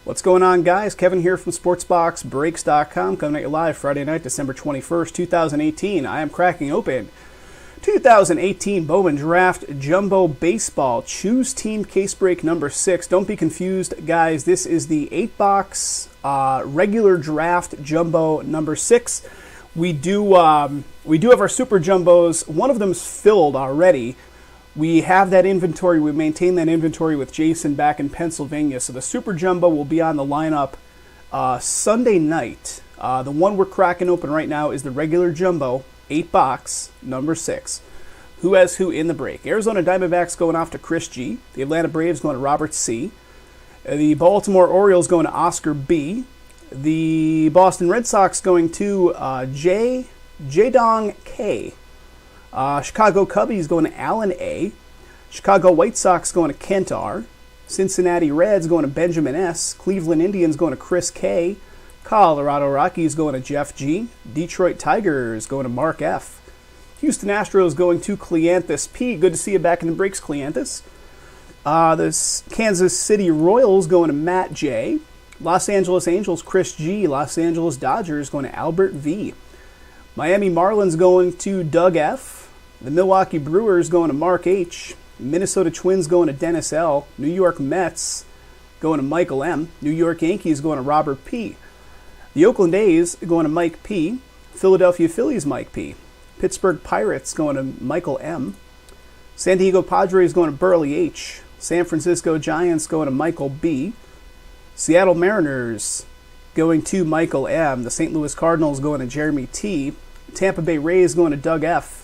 What's going on, guys? Kevin here from SportsBoxBreaks.com, coming at you live Friday night, December 21st, 2018. I am cracking open 2018 Bowman Draft Jumbo Baseball Choose Team Case Break number 6. Don't be confused, guys. This is the 8-box regular draft Jumbo number 6. We do have our Super Jumbos. One of them is filled already. We have that inventory. We maintain that inventory with Jason back in Pennsylvania. So the Super Jumbo will be on the lineup Sunday night. The one we're cracking open right now is the regular Jumbo, 8-box, number 6. Who has who in the break? Arizona Diamondbacks going off to Chris G. The Atlanta Braves going to Robert C. The Baltimore Orioles going to Oscar B. The Boston Red Sox going to J-Dong K. Chicago Cubbies going to Allen A. Chicago White Sox going to Kent R. Cincinnati Reds going to Benjamin S. Cleveland Indians going to Chris K. Colorado Rockies going to Jeff G. Detroit Tigers going to Mark F. Houston Astros going to Cleanthus P. Good to see you back in the breaks, Cleanthus. The Kansas City Royals going to Matt J. Los Angeles Angels Chris G. Los Angeles Dodgers going to Albert V. Miami Marlins going to Doug F. The Milwaukee Brewers going to Mark H. Minnesota Twins going to Dennis L. New York Mets going to Michael M. New York Yankees going to Robert P. The Oakland A's going to Mike P. Philadelphia Phillies Mike P. Pittsburgh Pirates going to Michael M. San Diego Padres going to Burley H. San Francisco Giants going to Michael B. Seattle Mariners going to Michael M. The St. Louis Cardinals going to Jeremy T. Tampa Bay Rays going to Doug F.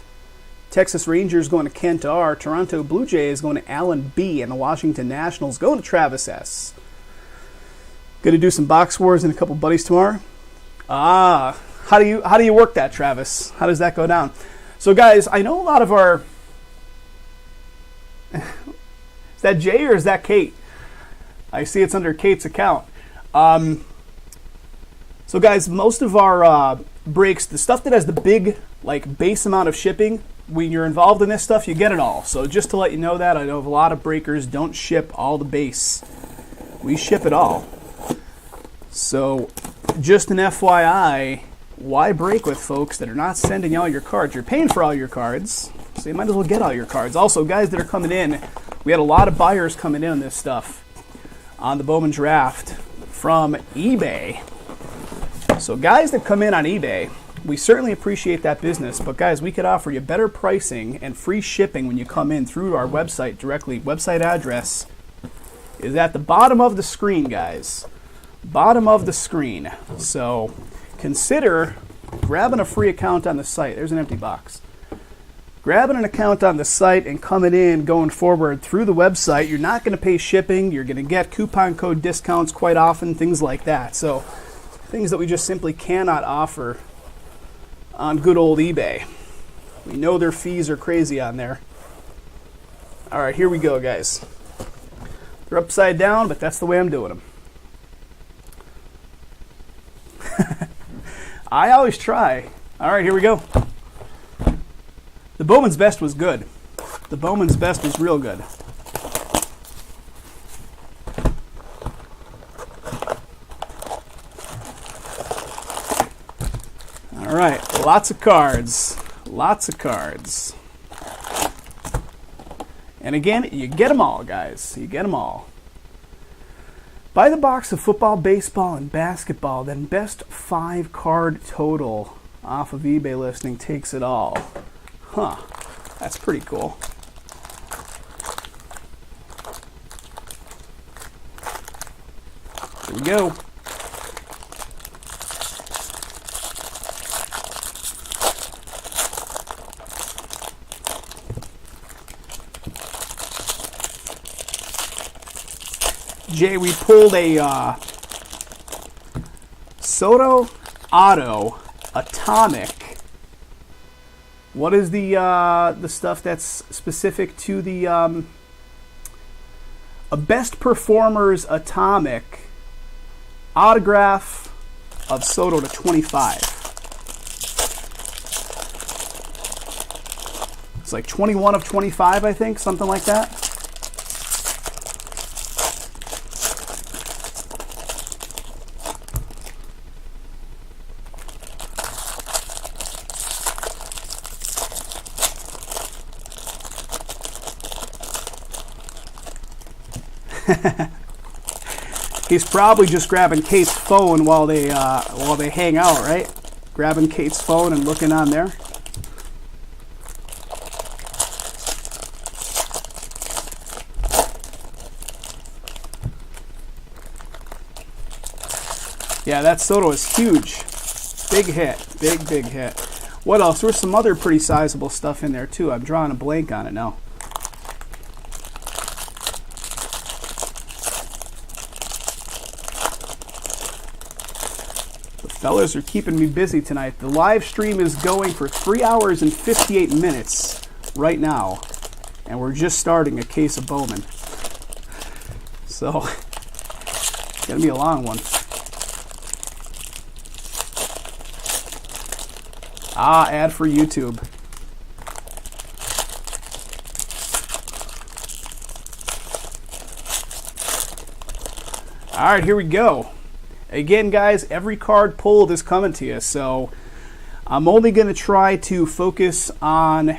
Texas Rangers going to Kent R. Toronto Blue Jays going to Alan B. And the Washington Nationals going to Travis S. Going to do some box wars and a couple buddies tomorrow. How do you work that, Travis? How does that go down? So, guys, I know a lot of our... Is that Jay or is that Kate? I see it's under Kate's account. So, guys, most of our breaks, the stuff that has the big, base amount of shipping, when you're involved in this stuff, you get it all. So just to let you know that, I know a lot of breakers don't ship all the base. We ship it all. So just an FYI, why break with folks that are not sending all your cards? You're paying for all your cards, so you might as well get all your cards. Also, guys that are coming in, we had a lot of buyers coming in on this stuff on the Bowman Draft from eBay. So guys that come in on eBay, we certainly appreciate that business, but guys, we could offer you better pricing and free shipping when you come in through our website directly. Website address is at the bottom of the screen, guys. Bottom of the screen. So consider grabbing a free account on the site. There's an empty box. Grabbing an account on the site and coming in going forward through the website. You're not going to pay shipping. You're going to get coupon code discounts quite often, things like that. So things that we just simply cannot offer on good old eBay. We know their fees are crazy on there. All right, here we go, guys. They're upside down, but that's the way I'm doing them. I always try. All right, here we go. The Bowman's Best was good. The Bowman's Best was real good. All right, lots of cards. Lots of cards. And again, you get them all, guys. You get them all. Buy the box of football, baseball, and basketball, then best 5 card total off of eBay listing takes it all. Huh. That's pretty cool. Here we go. Jay, we pulled a Soto Auto Atomic. What is the stuff that's specific to the a Best Performers Atomic autograph of Soto to 25. It's like 21 of 25, I think, something like that. He's probably just grabbing Kate's phone while they hang out, right? Grabbing Kate's phone and looking on there. Yeah, that Soto is huge. Big hit. Big hit. What else? There's some other pretty sizable stuff in there, too. I'm drawing a blank on it now. The fellas are keeping me busy tonight. The live stream is going for 3 hours and 58 minutes right now. And we're just starting a case of Bowman. So, it's going to be a long one. Ah, ad for YouTube. All right, here we go. Again, guys, every card pulled is coming to you, so I'm only going to try to focus on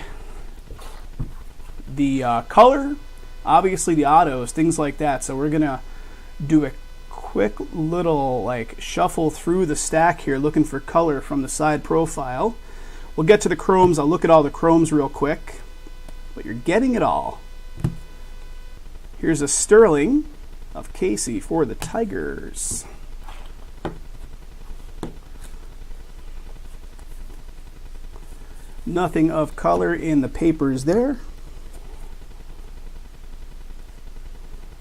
the color, obviously the autos, things like that. So we're going to do a quick little like shuffle through the stack here, looking for color from the side profile. We'll get to the chromes. I'll look at all the chromes real quick, but you're getting it all. Here's a Sterling of Casey for the Tigers. Nothing of color in the papers there.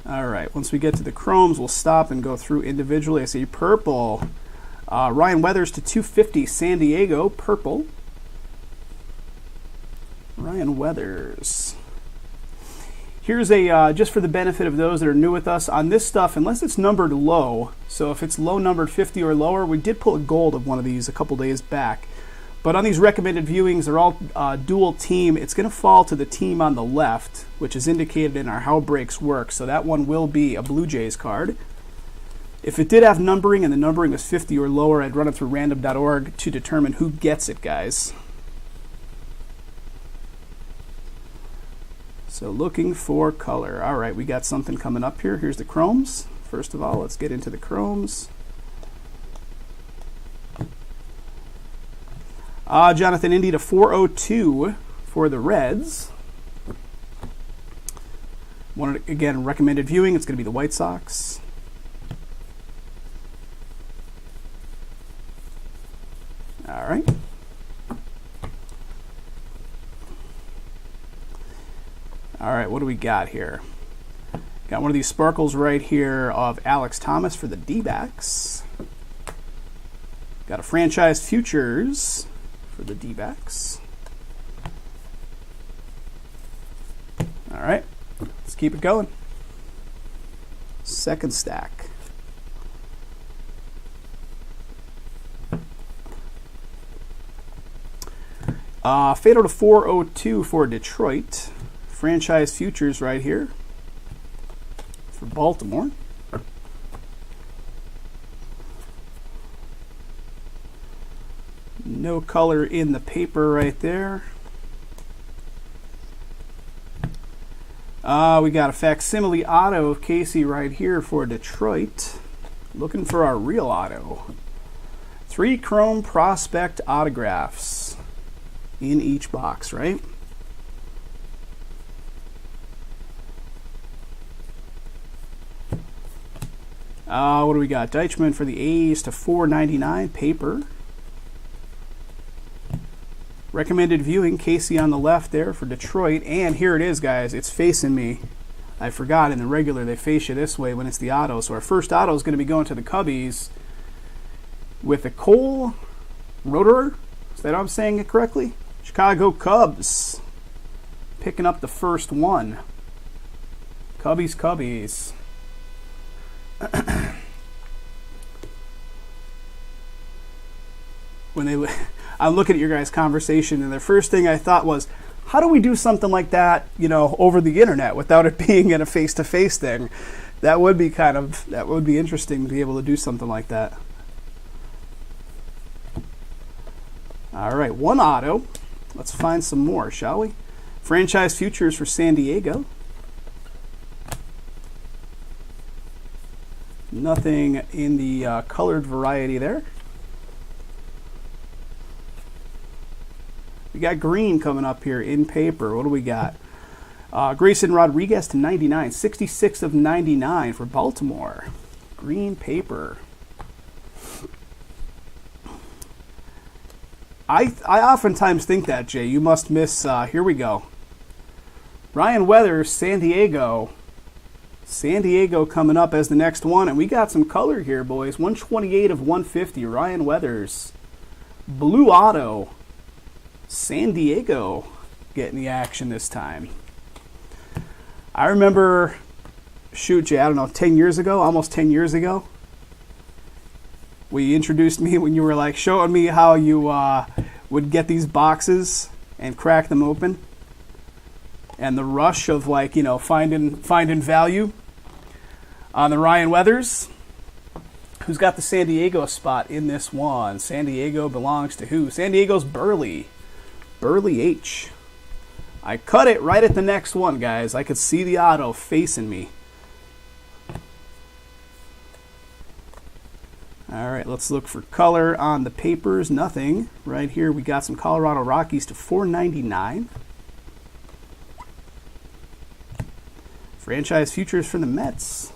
All right, once we get to the chromes, we'll stop and go through individually. I see purple. Ryan Weathers to 250, San Diego, purple. Ryan Weathers. Here's a, just for the benefit of those that are new with us, on this stuff, unless it's numbered low, so if it's low numbered 50 or lower, we did pull a gold of one of these a couple days back. But on these recommended viewings, they're all dual team. It's going to fall to the team on the left, which is indicated in our How Breaks Work. So that one will be a Blue Jays card. If it did have numbering and the numbering was 50 or lower, I'd run it through random.org to determine who gets it, guys. So looking for color. All right, we got something coming up here. Here's the chromes. First of all, let's get into the chromes. Jonathan Indy to 402 for the Reds. Again, recommended viewing. It's going to be the White Sox. All right. All right, what do we got here? Got one of these sparkles right here of Alex Thomas for the D-backs. Got a franchise futures for the D-backs. All right, let's keep it going. Second stack. Fatal to 402 for Detroit. Franchise futures right here for Baltimore. No color in the paper right there. We got a facsimile auto of Casey right here for Detroit. Looking for our real auto. 3 chrome prospect autographs in each box, right? What do we got? Deichmann for the A's to 499 paper. Recommended viewing, Casey on the left there for Detroit. And here it is, guys. It's facing me. I forgot in the regular they face you this way when it's the auto. So our first auto is going to be going to the Cubbies with a Cole Roederer. Is that how I'm saying it correctly? Chicago Cubs picking up the first one. Cubbies. I'm looking at your guys' conversation, and the first thing I thought was, how do we do something like that, over the internet without it being in a face-to-face thing? That would be interesting to be able to do something like that. All right, one auto. Let's find some more, shall we? Franchise futures for San Diego. Nothing in the colored variety there. We got green coming up here in paper. What do we got? Grayson Rodriguez to 99. 66 of 99 for Baltimore. Green paper. I oftentimes think that, Jay. You must miss... here we go. Ryan Weathers, San Diego. San Diego coming up as the next one. And we got some color here, boys. 128 of 150. Ryan Weathers. Blue auto. San Diego getting the action this time. I remember, shoot, Jay, I don't know, 10 years ago, almost 10 years ago, we introduced me when you were like showing me how you would get these boxes and crack them open, and the rush of, like, you know, finding value on the Ryan Weathers. Who's got the San Diego spot in this one? San Diego belongs to who? San Diego's Burley H. I cut it right at the next one, guys. I could see the auto facing me. All right, let's look for color on the papers. Nothing. Right here, we got some Colorado Rockies to 499. Franchise futures for the Mets.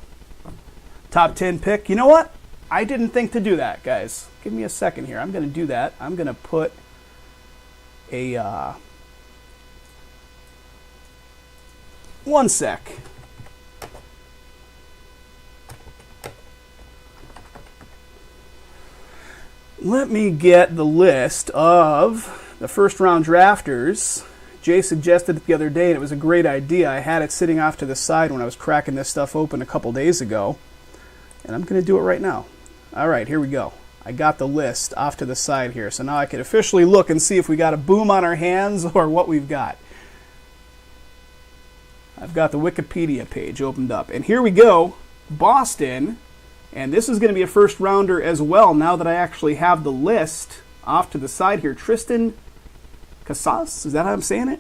Top 10 pick. You know what? I didn't think to do that, guys. Give me a second here. I'm going to do that. I'm going to put a... one sec. Let me get the list of the first round drafters. Jay suggested it the other day, and it was a great idea. I had it sitting off to the side when I was cracking this stuff open a couple days ago, and I'm going to do it right now. All right, here we go. I got the list off to the side here, so now I can officially look and see if we got a boom on our hands or what we've got. I've got the Wikipedia page opened up, and here we go. Boston. And this is going to be a first rounder as well now that I actually have the list off to the side here. Tristan Casas, is that how I'm saying it?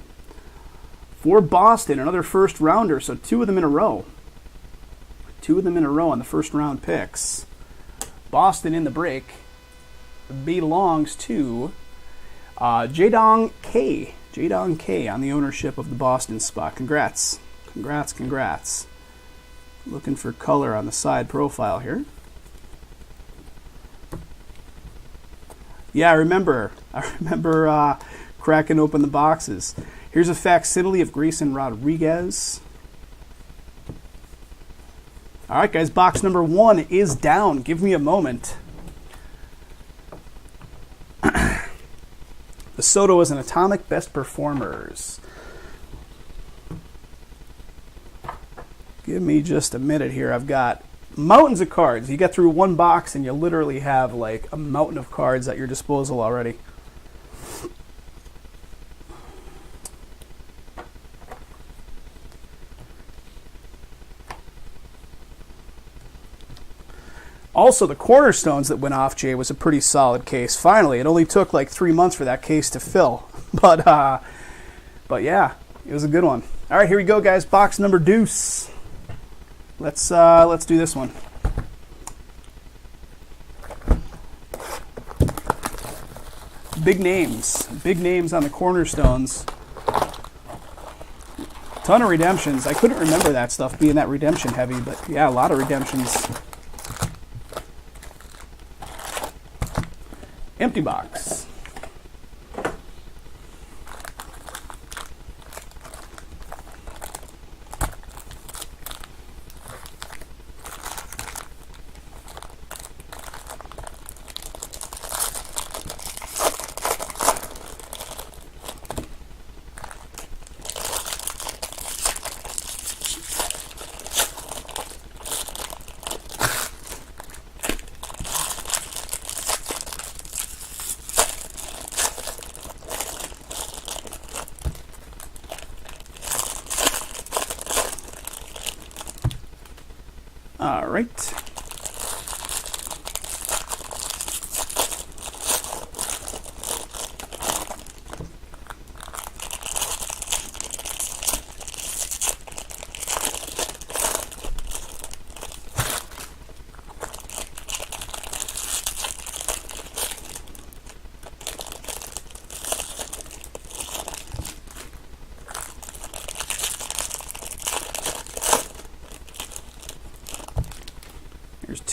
For Boston, another first rounder, so two of them in a row. Two of them in a row on the first round picks. Boston in the break belongs to Jaedong K. Jaedong K on the ownership of the Boston spot. Congrats. Congrats, congrats. Looking for color on the side profile here. Yeah, I remember cracking open the boxes. Here's a facsimile of Grayson Rodriguez. All right, guys, box number 1 is down. Give me a moment. The Soto is an atomic best performers. Give me just a minute here. I've got mountains of cards. You get through one box and you literally have like a mountain of cards at your disposal already. Also, the cornerstones that went off, Jay, was a pretty solid case. Finally, it only took like 3 months for that case to fill. But yeah, it was a good one. All right, here we go, guys. Box number deuce. Let's do this one. Big names on the cornerstones. Ton of redemptions. I couldn't remember that stuff being that redemption heavy, but yeah, a lot of redemptions. Empty box. All right.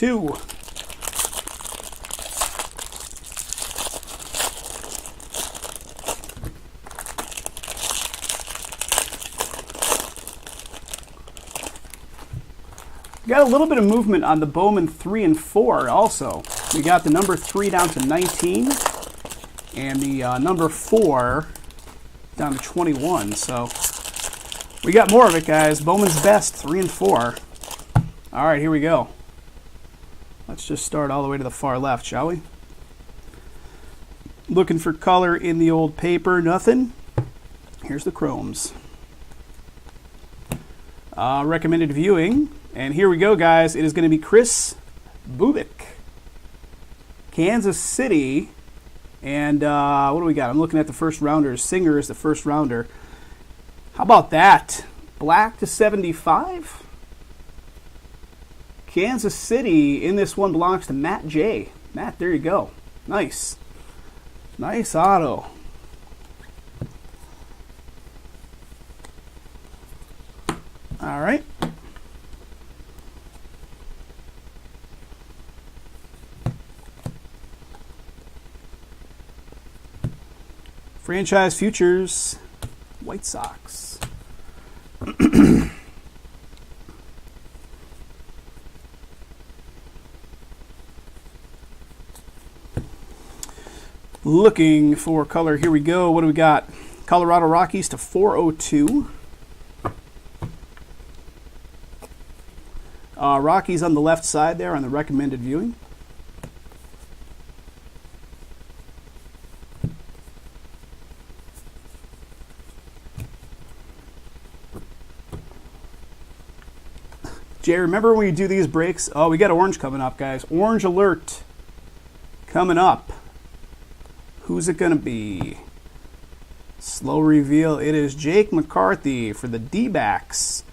2. Got a little bit of movement on the Bowman 3 and 4 also. We got the number 3 down to 19 and the number 4 down to 21. So we got more of it, guys. Bowman's Best 3 and 4. All right, here we go. Let's just start all the way to the far left, shall we? Looking for color in the old paper, nothing. Here's the chromes. Recommended viewing. And here we go, guys. It is going to be Chris Bubik. Kansas City. And what do we got? I'm looking at the first rounders. Singer is the first rounder. How about that? Black to 75. Kansas City in this one belongs to Matt J. Matt, there you go. Nice. Nice auto. All right. Franchise Futures, White Sox. Looking for color. Here we go. What do we got? Colorado Rockies to 402. Rockies on the left side there on the recommended viewing. Jay, remember when we do these breaks? Oh, we got orange coming up, guys. Orange alert coming up. Who's it going to be? Slow reveal. It is Jake McCarthy for the D-backs.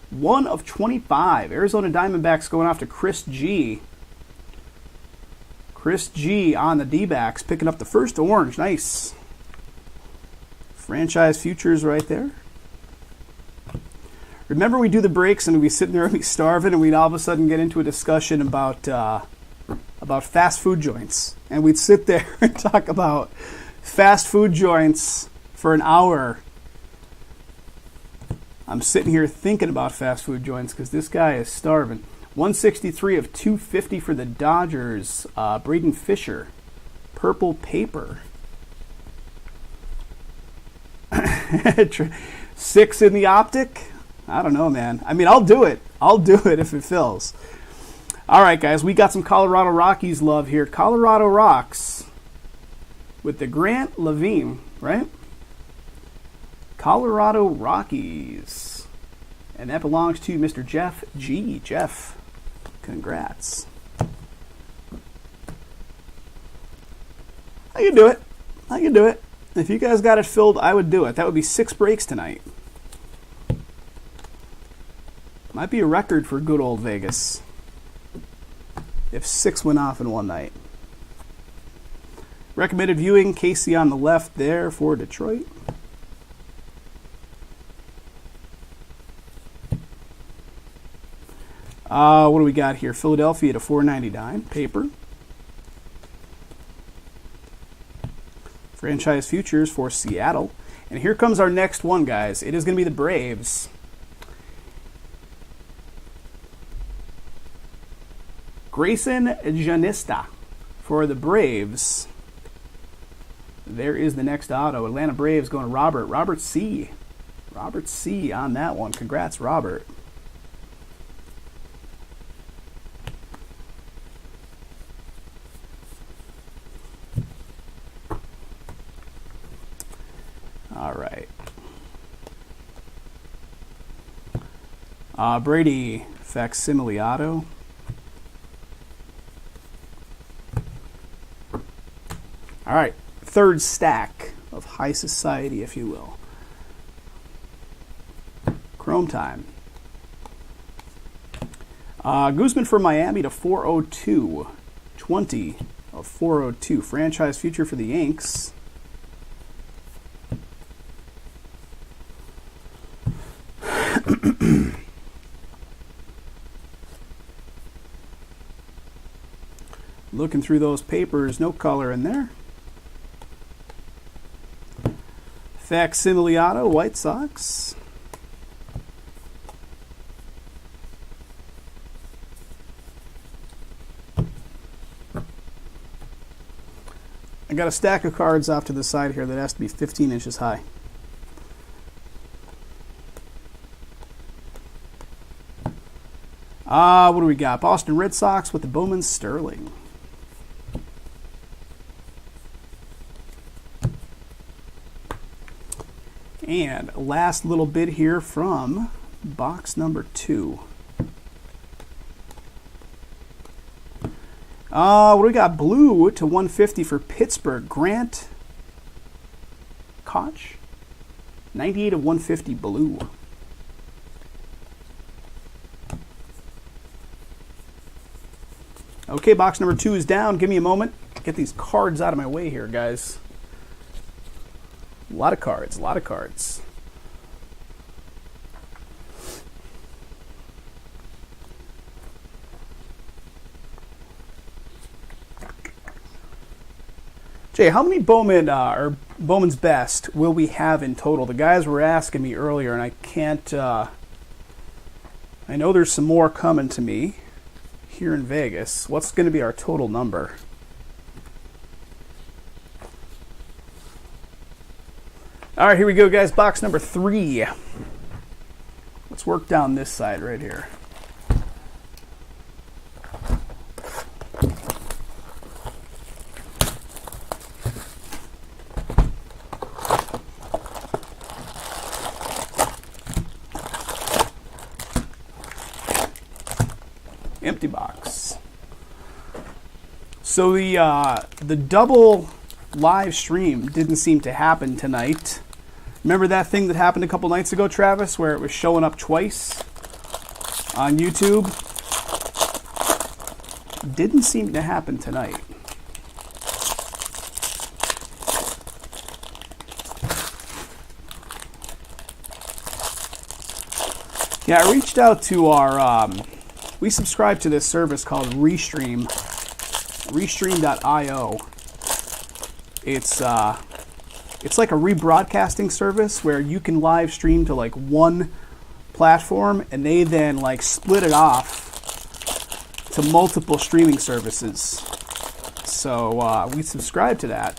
1 of 25. Arizona Diamondbacks going off to Chris G. Chris G on the D-backs, picking up the first orange. Nice. Franchise Futures right there. Remember we do the breaks and we'd be sitting there and be starving and we'd all of a sudden get into a discussion about fast food joints. And we'd sit there and talk about fast food joints for an hour. I'm sitting here thinking about fast food joints because this guy is starving. 163 of 250 for the Dodgers. Braden Fisher. Purple paper. 6 in the optic. I don't know, man. I mean, I'll do it. I'll do it if it fills. All right, guys. We got some Colorado Rockies love here. Colorado Rocks with the Grant Levine, right? Colorado Rockies. And that belongs to Mr. Jeff G. Jeff, congrats. I can do it. I can do it. If you guys got it filled, I would do it. That would be 6 breaks tonight. Might be a record for good old Vegas if 6 went off in one night. Recommended viewing, Casey on the left there for Detroit. What do we got here? Philadelphia to 499, paper. Franchise Futures for Seattle. And here comes our next one, guys. It is going to be the Braves. Grayson Janista for the Braves. There is the next auto. Atlanta Braves going to Robert. Robert C. Robert C on that one. Congrats, Robert. All right. Brady facsimile auto. All right, third stack of high society, if you will. Chrome time. Guzman for Miami to 402. 20 of 402. Franchise future for the Yanks. Looking through those papers, no color in there. Facsimile auto, White Sox. I got a stack of cards off to the side here that has to be 15 inches high. What do we got? Boston Red Sox with the Bowman Sterling. And last little bit here from box number 2. What do we got? Blue to 150 for Pittsburgh. Grant Koch. 98 of 150 blue. Okay, box number 2 is down. Give me a moment. Get these cards out of my way here, guys. A lot of cards, a lot of cards. Jay, how many Bowman or Bowman's Best will we have in total? The guys were asking me earlier, and I can't. I know there's some more coming to me here in Vegas. What's going to be our total number? All right, here we go, guys. Box number 3. Let's work down this side right here. Empty box. So the double live stream didn't seem to happen tonight. Remember that thing that happened a couple nights ago, Travis, where it was showing up twice on YouTube? Didn't seem to happen tonight. Yeah, I reached out to our, we subscribe to this service called Restream, Restream.io. It's like a rebroadcasting service where you can live stream to like one platform, and they then like split it off to multiple streaming services. So we subscribe to that,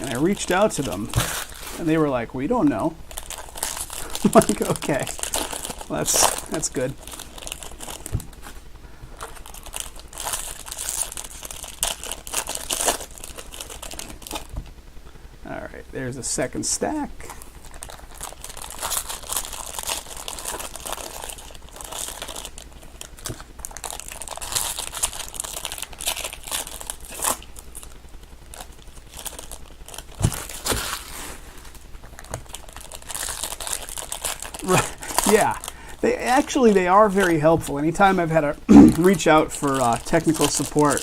and I reached out to them, and they were like, "We don't know." I'm like, okay, well, that's good. All right, there's a second stack. Yeah, they are very helpful. Anytime I've had to reach out for technical support,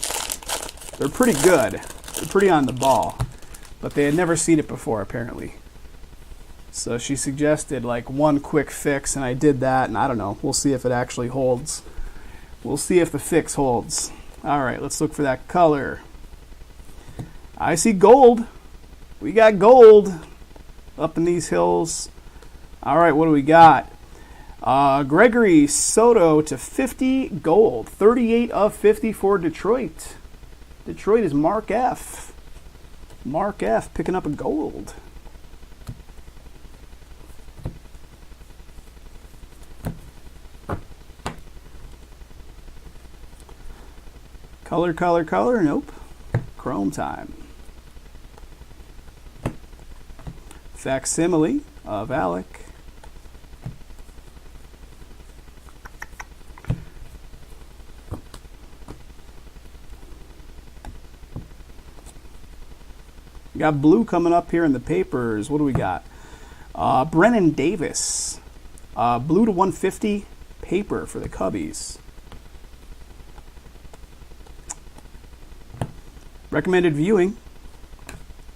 they're pretty good. They're pretty on the ball, but they had never seen it before apparently. So she suggested like one quick fix, and I did that, and I don't know. We'll see if it actually holds. We'll see if the fix holds. All right, let's look for that color. I see gold. We got gold up in these hills. All right, what do we got? Gregory Soto to 50 gold. 38 of 50 for Detroit. Detroit is Mark F. Mark F picking up a gold. Color, color, color. Nope. Chrome time. Facsimile of Alec. We got blue coming up here in the papers. What do we got? Brennan Davis. Blue to 150 paper for the Cubbies. Recommended viewing.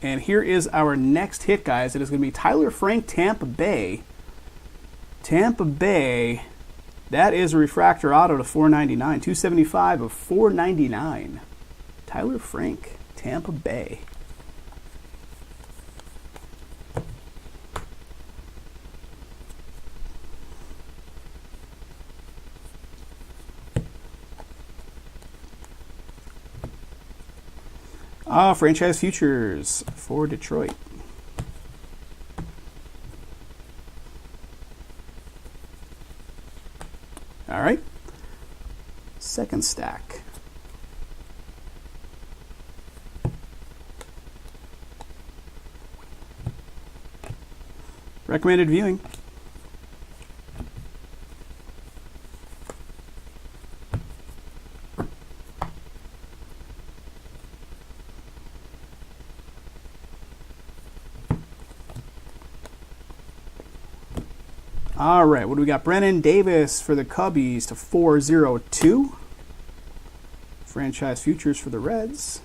And here is our next hit, guys. It is going to be Tyler Frank, Tampa Bay. Tampa Bay That is a refractor auto to 499. 275 of 499. Tyler Frank, Tampa Bay. Franchise futures for Detroit. All right. Second stack. Recommended viewing. All right, what do we got? Brennan Davis for the Cubbies to 402. Franchise futures for the Reds.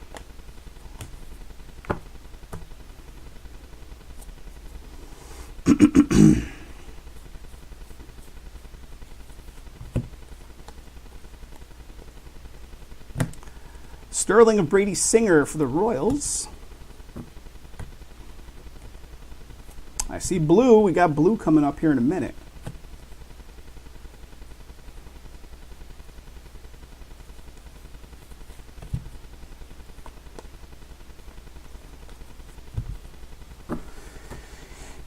Sterling of Brady Singer for the Royals. I see blue. We got blue coming up here in a minute.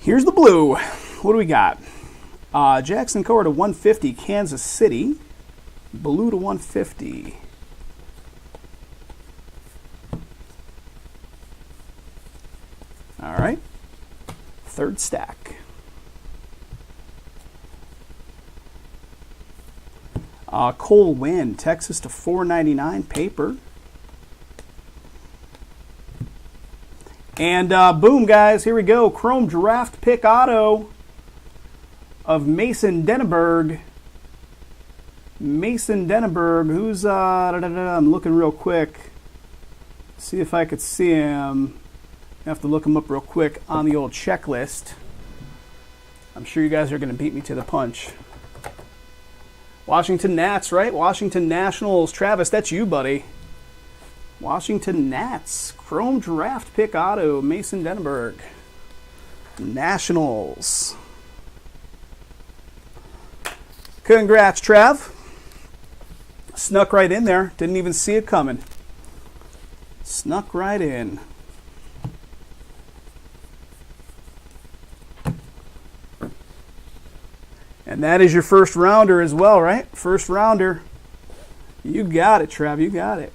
Here's the blue. What do we got? Jackson Cowart to 150, Kansas City. Blue to 150. All right. Third stack. Cole Winn, Texas to 499, paper. And boom, guys, here we go. Chrome draft pick auto of Mason Denneberg. Mason Denneberg, who's, I'm looking real quick. See if I could see him. I have to look him up real quick on the old checklist. I'm sure you guys are going to beat me to the punch. Washington Nats, right? Washington Nationals. Travis, that's you, buddy. Washington Nats. Chrome draft pick auto, Mason Denneberg. Nationals. Congrats, Trav. Snuck right in there. Didn't even see it coming. Snuck right in. And that is your first rounder as well, right? First rounder. You got it, Trav. You got it.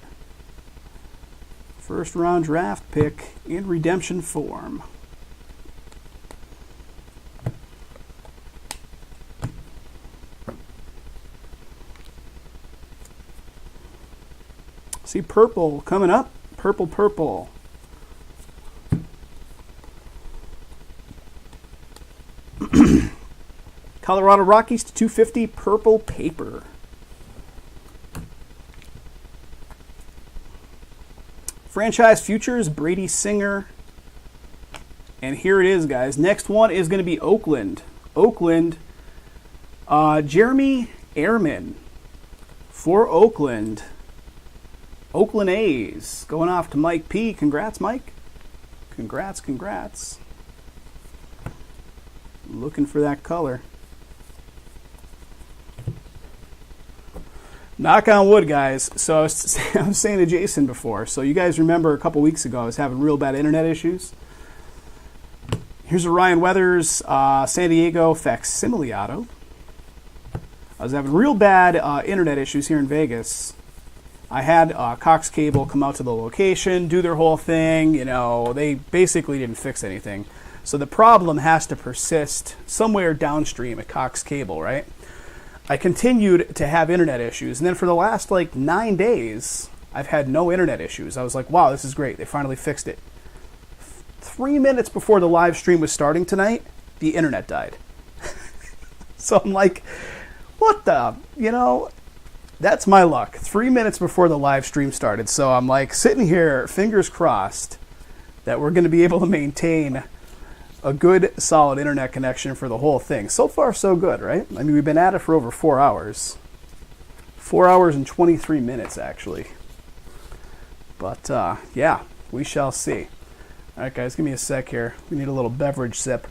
First round draft pick in redemption form. See purple coming up. Purple, purple. Colorado Rockies to 250, purple paper. Franchise futures, Brady Singer. And here it is, guys. Next one is going to be Oakland. Oakland, Jeremy Ehrman for Oakland. Oakland A's going off to Mike P. Congrats, Mike. Congrats, congrats. Looking for that color. Knock on wood, guys. So I was saying to Jason before. So you guys remember a couple weeks ago I was having real bad internet issues. Here's a Ryan Weathers San Diego facsimile auto. I was having real bad internet issues here in Vegas. I had Cox Cable come out to the location, do their whole thing. You know, they basically didn't fix anything. So the problem has to persist somewhere downstream at Cox Cable, right? I continued to have internet issues, and then for the last 9 days, I've had no internet issues. I was like, wow, this is great. They finally fixed it. 3 minutes before the live stream was starting tonight, the internet died. So I'm like, what the, that's my luck. 3 minutes before the live stream started. So I'm like sitting here, fingers crossed, that we're going to be able to maintain a good, solid internet connection for the whole thing. So far, so good, right? I mean, we've been at it for over 4 hours. 4 hours and 23 minutes, actually. But, yeah, we shall see. All right, guys, give me a sec here. We need a little beverage sip.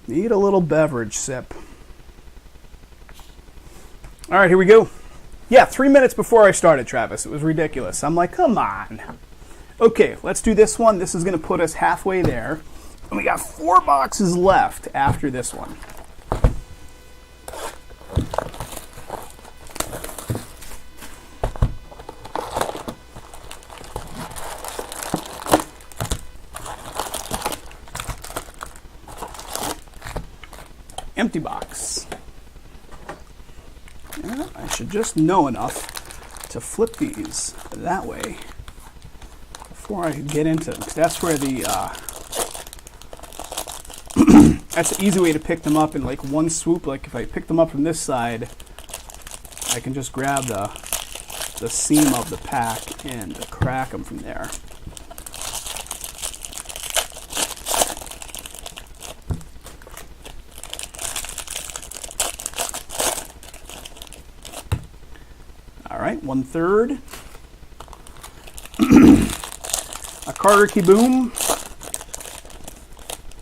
Need a little beverage sip. All right, here we go. Yeah, 3 minutes before I started, Travis. It was ridiculous. I'm like, come on. Okay, let's do this one. This is going to put us halfway there. And we got 4 boxes left after this one. Empty box. Yeah, I should just know enough to flip these that way before I get into them. That's where the that's the easy way to pick them up in like one swoop. Like if I pick them up from this side, I can just grab the seam of the pack and crack them from there. All right, 1/3. A Carter Key Boom.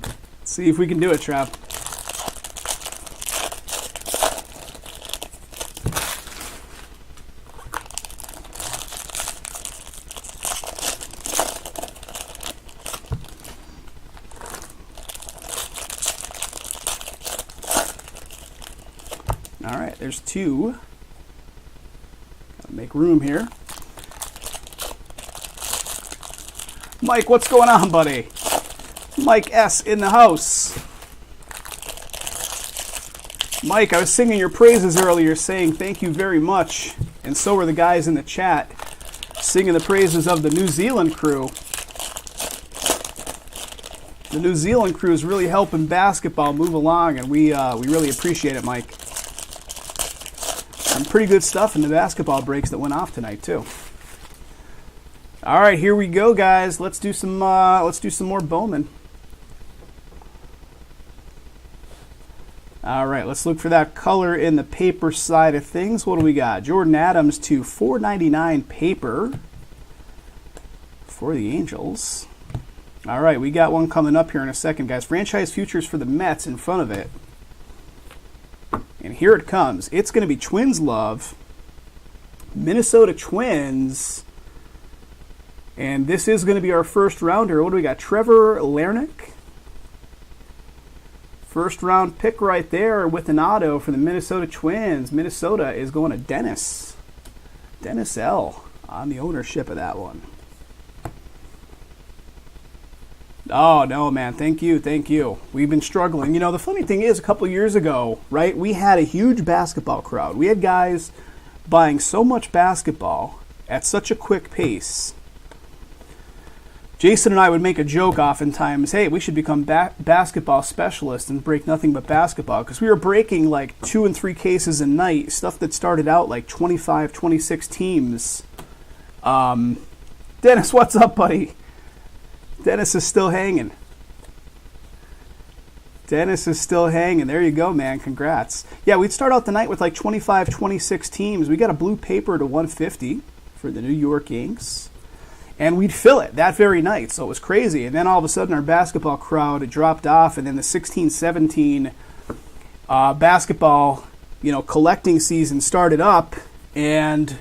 Let's see if we can do it, Trav. All right, there's 2. Make room here. Mike, what's going on, buddy? Mike S. in the house. Mike, I was singing your praises earlier, saying thank you very much. And so were the guys in the chat, singing the praises of the New Zealand crew. The New Zealand crew is really helping basketball move along, and we really appreciate it, Mike. Some pretty good stuff in the basketball breaks that went off tonight too. All right, here we go, guys. Let's do some more Bowman. All right, let's look for that color in the paper side of things. What do we got? Jordan Adams to $4.99 paper for the Angels. All right, we got one coming up here in a second, guys. Franchise futures for the Mets in front of it. And here it comes. It's going to be Twins love. Minnesota Twins. And this is going to be our first rounder. What do we got? Trevor Larnach. First round pick right there with an auto for the Minnesota Twins. Minnesota is going to Dennis. Dennis L. on the ownership of that one. Oh, no, man. Thank you. Thank you. We've been struggling. You know, the funny thing is, a couple years ago, right, we had a huge basketball crowd. We had guys buying so much basketball at such a quick pace. Jason and I would make a joke oftentimes, hey, we should become basketball specialists and break nothing but basketball, because we were breaking like 2 and 3 cases a night, stuff that started out like 25, 26 teams. Dennis, what's up, buddy? Dennis is still hanging. Dennis is still hanging. There you go, man. Congrats. Yeah, we'd start out the night with like 25, 26 teams. We got a blue paper to 150 for the New York Yanks. And we'd fill it that very night. So it was crazy. And then all of a sudden our basketball crowd dropped off. And then the 16-17 basketball, collecting season started up. And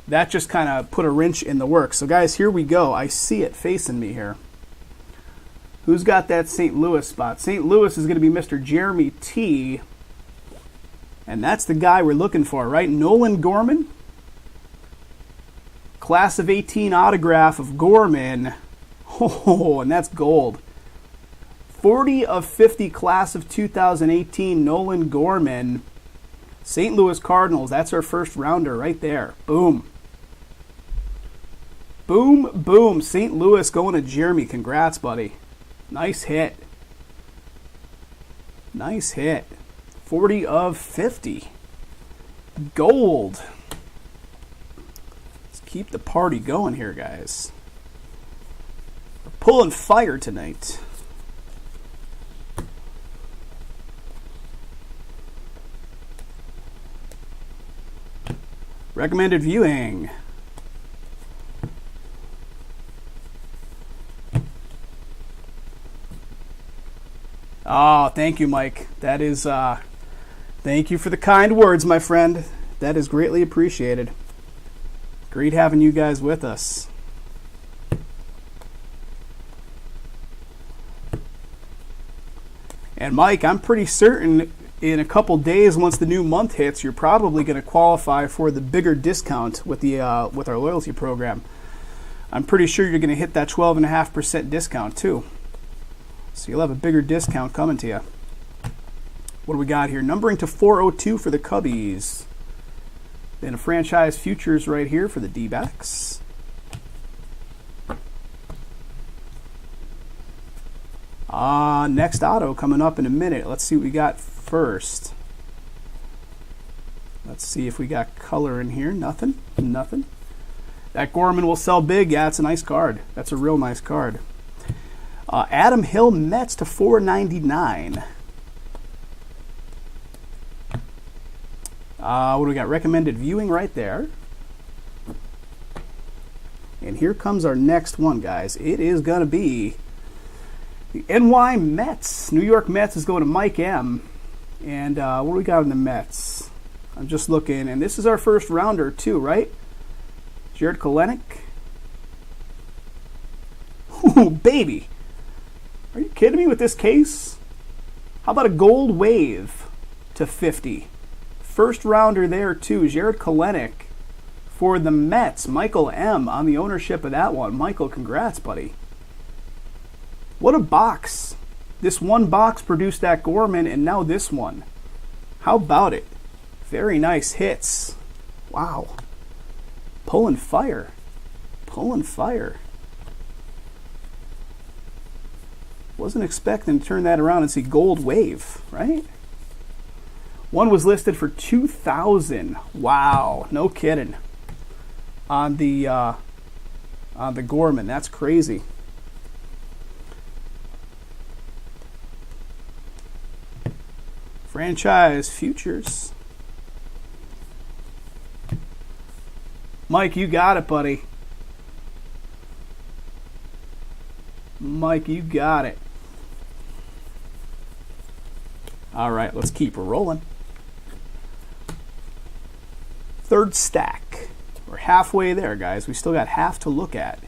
that just kind of put a wrench in the works. So, guys, here we go. I see it facing me here. Who's got that St. Louis spot? St. Louis is going to be Mr. Jeremy T. And that's the guy we're looking for, right? Nolan Gorman. Class of 18 autograph of Gorman. Oh, and that's gold. 40 of 50 class of 2018 Nolan Gorman. St. Louis Cardinals. That's our first rounder right there. Boom. Boom, boom. St. Louis going to Jeremy. Congrats, buddy. Nice hit. Nice hit. 40 of 50. Gold. Let's Keep the party going here, guys. We're pulling fire tonight. Recommended viewing. Oh, thank you, Mike. That is, thank you for the kind words, my friend. That is greatly appreciated. Great having you guys with us. And Mike, I'm pretty certain in a couple days, once the new month hits, you're probably going to qualify for the bigger discount with the with our loyalty program. I'm pretty sure you're going to hit that 12.5% discount too. So you'll have a bigger discount coming to you. What do we got here? Numbering to 402 for the Cubbies. Then a franchise futures right here for the D-backs. Next auto coming up in a minute. Let's see what we got first. Let's see if we got color in here. Nothing. Nothing. That Gorman will sell big. Yeah, it's a nice card. That's a real nice card. Adam Hill Mets to 499. What do we got? Recommended viewing right there. And here comes our next one, guys. It is going to be the NY Mets. New York Mets is going to Mike M. And what do we got in the Mets? I'm just looking, and this is our first rounder too, right? Jared Kelenic. Ooh, baby. Are you kidding me with this case? How about a gold wave to 50? First rounder there too, Jared Kelenic for the Mets. Michael M. on the ownership of that one. Michael, congrats, buddy. What a box. This one box produced that Gorman, and now this one. How about it? Very nice hits. Wow. Pulling fire. Pulling fire. Wasn't expecting to turn that around and see gold wave, right? One was listed for $2,000. Wow, no kidding. On the Gorman, that's crazy. Franchise futures. Mike, you got it, buddy. Mike, you got it. All right, let's keep rolling. Third stack. We're halfway there, guys. We still got half to look at.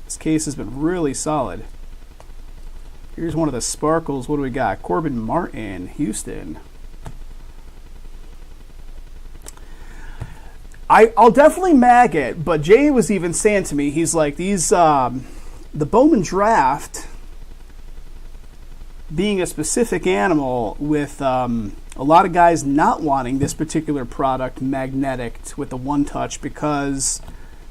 This case has been really solid. Here's one of the sparkles. What do we got? Corbin Martin, Houston. I'll definitely mag it, but Jay was even saying to me, he's like, these the Bowman draft being a specific animal with a lot of guys not wanting this particular product magnetic with the one-touch because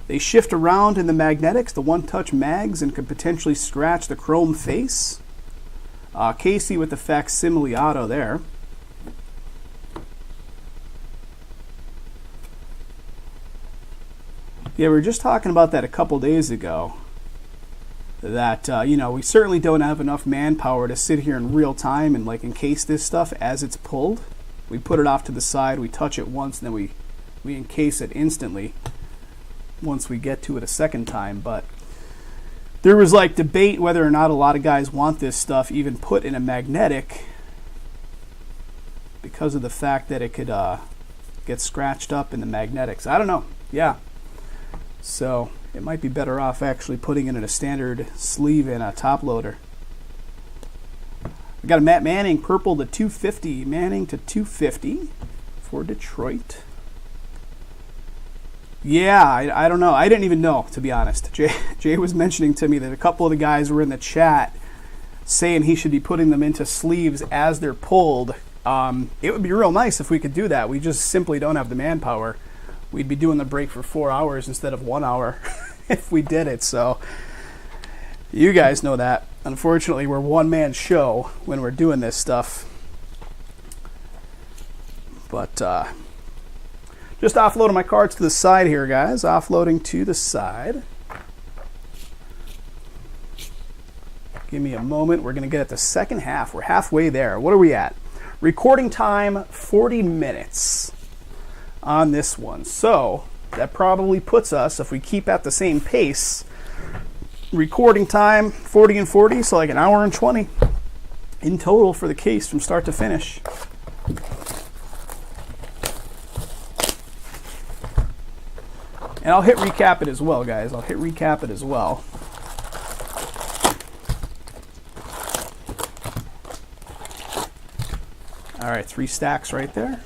they shift around in the magnetics, the one-touch mags, and could potentially scratch the chrome face. Casey with the facsimile auto there. Yeah, we were just talking about that a couple days ago. That, we certainly don't have enough manpower to sit here in real time and like encase this stuff as it's pulled. We put it off to the side, we touch it once, and then we encase it instantly once we get to it a second time. But there was like debate whether or not a lot of guys want this stuff even put in a magnetic because of the fact that it could get scratched up in the magnetics. I don't know. Yeah. So it might be better off actually putting it in a standard sleeve in a top loader. We got a Matt Manning purple to 250. Manning to 250 for Detroit. Yeah, I don't know. I didn't even know, to be honest. Jay was mentioning to me that a couple of the guys were in the chat saying he should be putting them into sleeves as they're pulled. It would be real nice if we could do that. We just simply don't have the manpower. We'd be doing the break for 4 hours instead of 1 hour if we did it. So you guys know that. Unfortunately, we're one-man show when we're doing this stuff. But Just offloading my cards to the side here, guys. Offloading to the side. Give me a moment. We're going to get at the second half. We're halfway there. What are we at? Recording time, 40 minutes on this one. So that probably puts us, if we keep at the same pace, recording time, 40 and 40, so like an hour and 20 in total for the case from start to finish. And I'll hit recap it as well, guys. I'll hit recap it as well. All right, 3 stacks right there.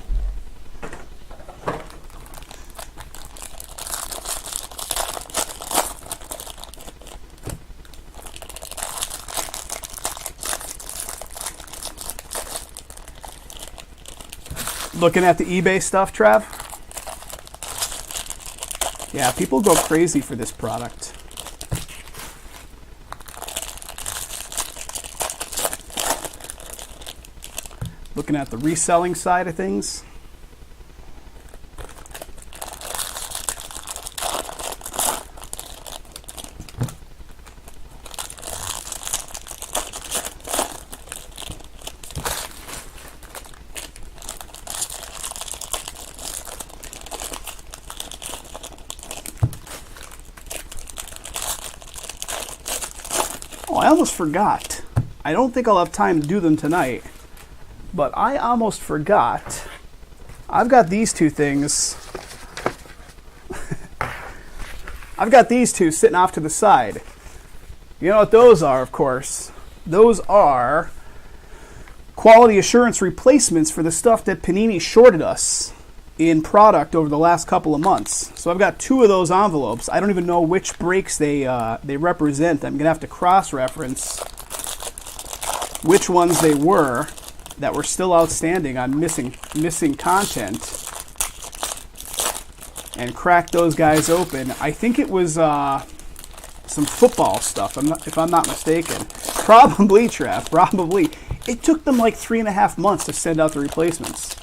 Looking at the eBay stuff, Trav? Yeah, people go crazy for this product. Looking at the reselling side of things. Oh, I almost forgot. I don't think I'll have time to do them tonight. But I almost forgot. I've got these two things. I've got these two sitting off to the side. You know what those are, of course. Those are quality assurance replacements for the stuff that Panini shorted us in product over the last couple of months. So I've got 2 of those envelopes. I don't even know which breaks they represent. I'm going to have to cross-reference which ones they were that were still outstanding on missing content, and crack those guys open. I think it was some football stuff, if I'm not mistaken. Probably, Trev, probably. It took them like 3.5 months to send out the replacements.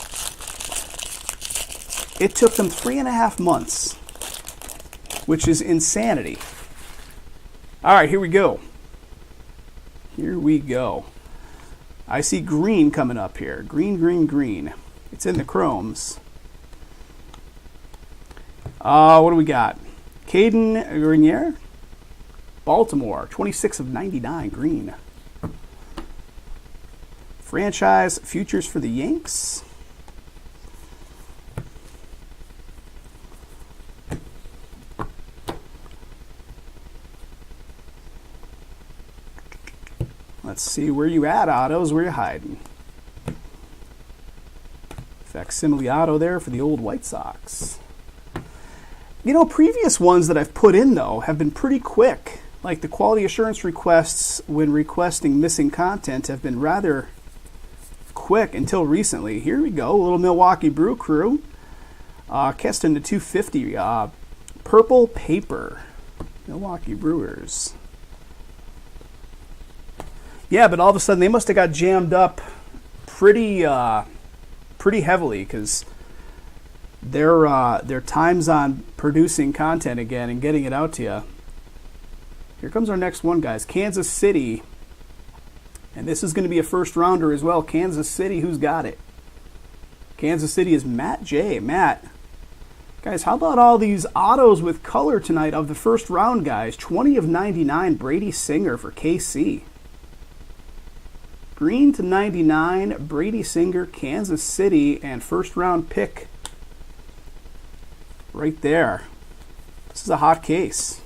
It took them 3.5 months, which is insanity. All right, here we go. Here we go. I see green coming up here. Green, green, green. It's in the chromes. What do we got? Caden Grenier. Baltimore. 26 of 99. Green. Franchise futures for the Yanks. Let's see where you at, Autos. Where you hiding? Facsimile auto there for the old White Sox. You know, previous ones that I've put in, though, have been pretty quick. Like the quality assurance requests when requesting missing content have been rather quick until recently. Here we go. A little Milwaukee Brew Crew. Cast into 250. Purple paper. Milwaukee Brewers. Yeah, but all of a sudden they must have got jammed up pretty heavily, because their times on producing content again and getting it out to you. Here comes our next one, guys. Kansas City. And this is going to be a first rounder as well. Kansas City, who's got it? Kansas City is Matt J. Matt. Guys, how about all these autos with color tonight of the first round, guys? 20 of 99, Brady Singer for KC. Green to 99, Brady Singer, Kansas City, and first round pick right there. This is a hot case.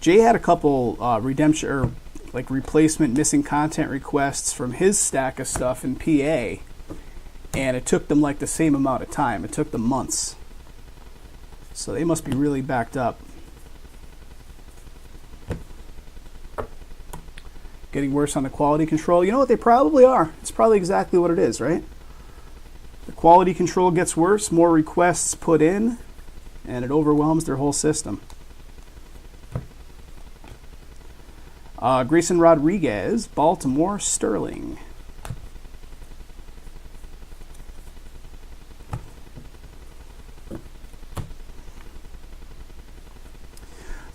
Jay had a couple redemption or like replacement missing content requests from his stack of stuff in PA, and it took them like the same amount of time. It took them months. So they must be really backed up. Getting worse on the quality control. You know what? They probably are. It's probably exactly what it is, right? The quality control gets worse, more requests put in, and it overwhelms their whole system. Grayson Rodriguez, Baltimore, Sterling.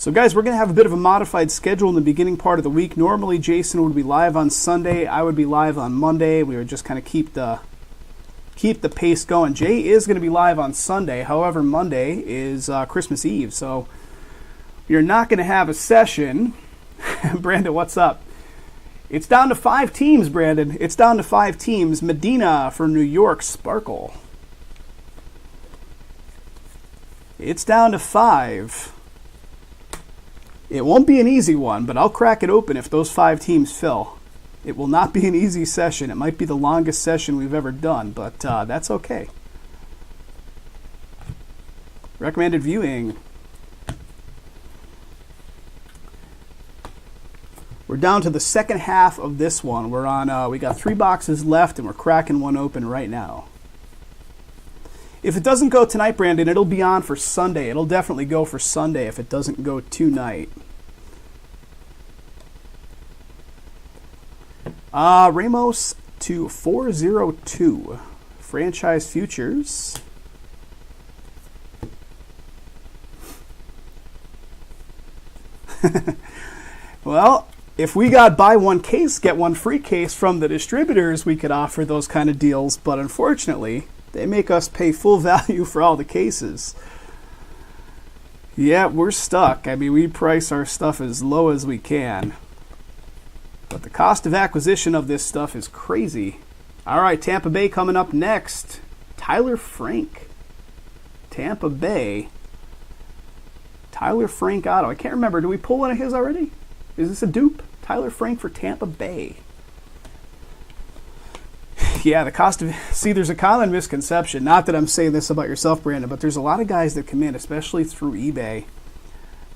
So guys, we're going to have a bit of a modified schedule in the beginning part of the week. Normally Jason would be live on Sunday. I would be live on Monday. We would just kind of keep the pace going. Jay is going to be live on Sunday. However, Monday is Christmas Eve, so you're not going to have a session. Brandon, what's up? It's down to 5 teams, Brandon. It's down to 5 teams. Medina for New York, Sparkle. It's down to 5. It won't be an easy one, but I'll crack it open if those 5 teams fill. It will not be an easy session. It might be the longest session we've ever done, but that's okay. Recommended viewing. We're down to the second half of this one. We're on. We got 3 boxes left, and we're cracking one open right now. If it doesn't go tonight, Brandon, it'll be on for Sunday. It'll definitely go for Sunday if it doesn't go tonight. Ramos to 402. Franchise futures. Well, if we got buy one case, get one free case from the distributors, we could offer those kind of deals. But unfortunately, they make us pay full value for all the cases. Yeah, we're stuck. I mean, we price our stuff as low as we can. But the cost of acquisition of this stuff is crazy. All right, Tampa Bay coming up next. Tyler Frank. Tampa Bay. Tyler Frank auto. I can't remember. Did we pull one of his already? Is this a dupe? Tyler Frank for Tampa Bay. Yeah, the cost of... See, there's a common misconception. Not that I'm saying this about yourself, Brandon, but there's a lot of guys that come in, especially through eBay,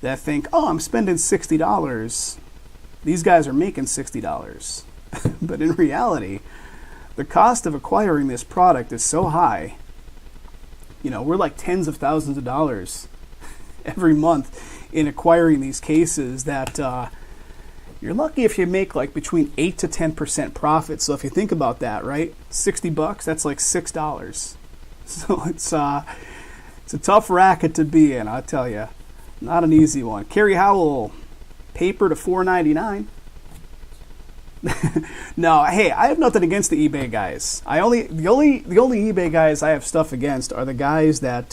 that think, oh, I'm spending $60. These guys are making $60. But in reality, the cost of acquiring this product is so high. You know, we're like tens of thousands of dollars every month in acquiring these cases that you're lucky if you make like between 8 to 10% profit. So if you think about that, right? $60, that's like $6. So it's a tough racket to be in, I'll tell you. Not an easy one. Kerry Howell, paper to $4.99. No, hey, I have nothing against the eBay guys. The only eBay guys I have stuff against are the guys that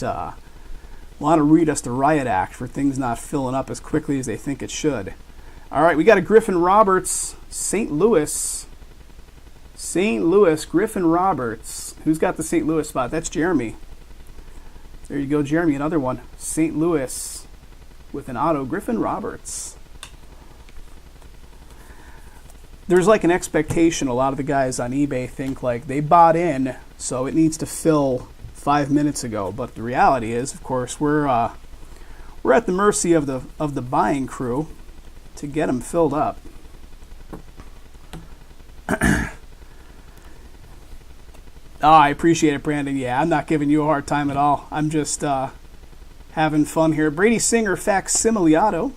want to read us the riot act for things not filling up as quickly as they think it should. All right, we got a Griffin Roberts, St. Louis. St. Louis, Griffin Roberts. Who's got the St. Louis spot? That's Jeremy. There you go, Jeremy, another one. St. Louis with an auto, Griffin Roberts. There's like an expectation. A lot of the guys on eBay think like they bought in, so it needs to fill 5 minutes ago. But the reality is, of course, we're at the mercy of the buying crew to get them filled up. Oh, I appreciate it, Brandon. Yeah, I'm not giving you a hard time at all. I'm just having fun here. Brady Singer facsimile auto.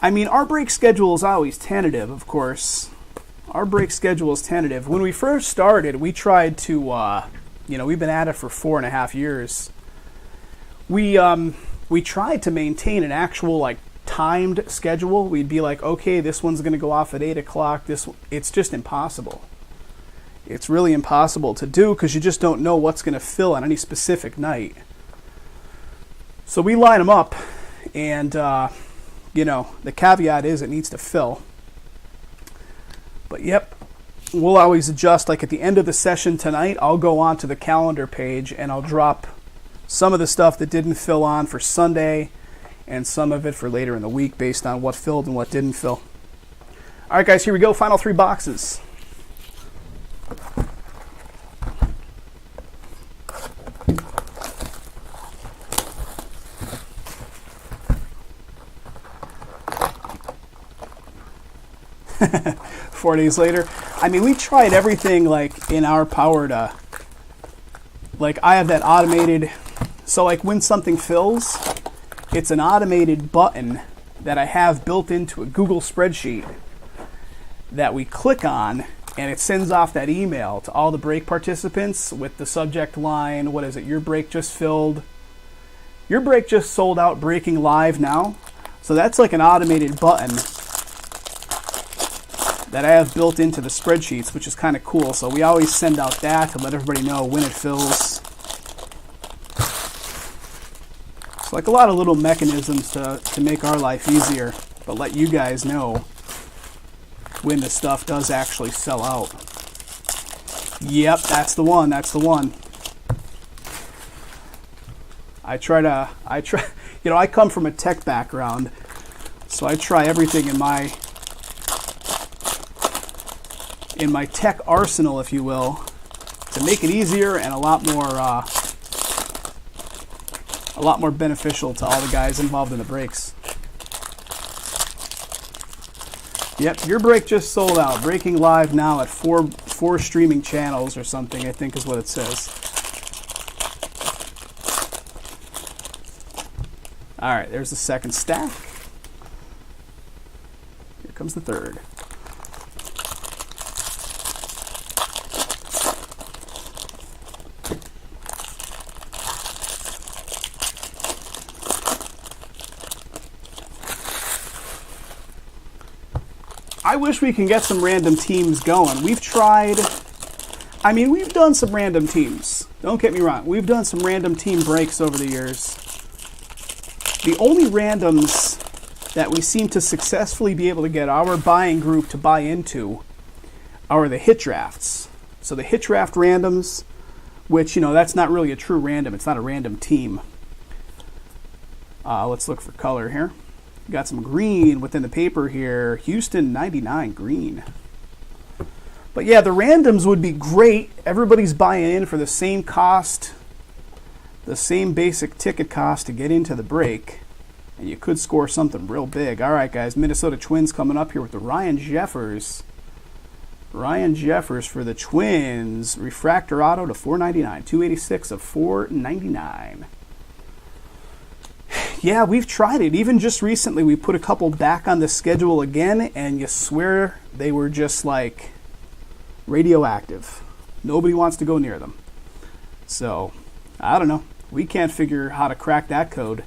I mean, our break schedule is always tentative, of course. Our break schedule is tentative. When we first started, we tried to, we've been at it for 4.5 years. We tried to maintain an actual, like, timed schedule. We'd be like, okay, this one's going to go off at 8 o'clock. It's just impossible. It's really impossible to do because you just don't know what's going to fill on any specific night. So we line them up, and the caveat is it needs to fill. But yep, we'll always adjust. Like at the end of the session tonight, I'll go on to the calendar page and I'll drop some of the stuff that didn't fill on for Sunday and some of it for later in the week based on what filled and what didn't fill. All right, guys, here we go. Final 3 boxes. 4 days later. I mean, we tried everything like in our power to, like I have that automated, so like when something fills, it's an automated button that I have built into a Google spreadsheet that we click on, and it sends off that email to all the break participants with the subject line, what is it, your break just filled, Your break just sold out, breaking live now. So that's like an automated button that I have built into the spreadsheets, which is kind of cool. So we always send out that to let everybody know when it fills. It's like a lot of little mechanisms to make our life easier, but let you guys know when the stuff does actually sell out. Yep, that's the one. That's the one. I try, you know, I come from a tech background, so I try everything in my tech arsenal, if you will, to make it easier and a lot more beneficial to all the guys involved in the breaks. Yep, your break just sold out. Breaking live now at four streaming channels or something, I think is what it says. All right, there's the second stack. Here comes the third. I wish we can get some random teams going. We've tried, I mean, we've done some random teams. Don't get me wrong. We've done some random team breaks over the years. The only randoms that we seem to successfully be able to get our buying group to buy into are the hit drafts. So the hit draft randoms, which, you know, that's not really a true random. It's not a random team. Let's look for color here. Got some green within the paper here. Houston 99 green. But yeah, the randoms would be great. Everybody's buying in for the same cost, the same basic ticket cost to get into the break. And you could score something real big. All right, guys, Minnesota Twins coming up here with the Ryan Jeffers. Ryan Jeffers for the Twins. Refractor auto to 499. 286 of 499. Yeah, we've tried it. Even just recently, we put a couple back on the schedule again, and you swear they were just like radioactive. Nobody wants to go near them. So, I don't know. We can't figure how to crack that code.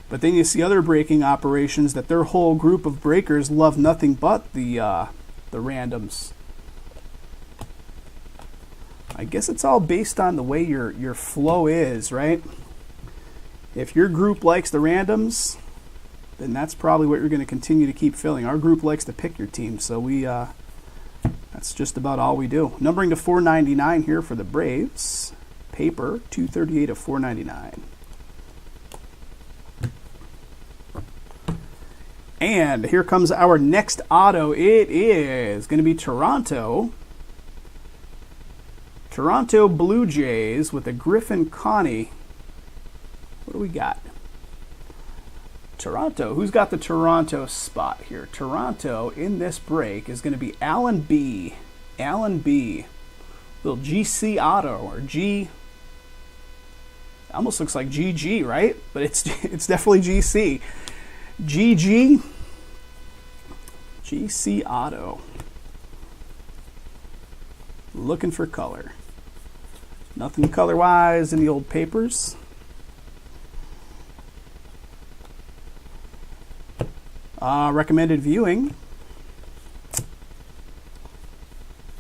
But then you see other breaking operations that their whole group of breakers love nothing but the randoms. I guess it's all based on the way your flow is, right? If your group likes the randoms, then that's probably what you're going to continue to keep filling. Our group likes to pick your team, so that's just about all we do. Numbering to 499 here for the Braves. Paper, 238 of 499. And here comes our next auto. It is going to be Toronto. Toronto Blue Jays with a Griffin Connie. What do we got? Toronto. Who's got the Toronto spot here? Toronto in this break is going to be Alan B. Alan B. Little GC auto or G. Almost looks like GG, right? But it's definitely GC. GG. GC auto. Looking for color. Nothing color-wise in the old papers. Recommended viewing.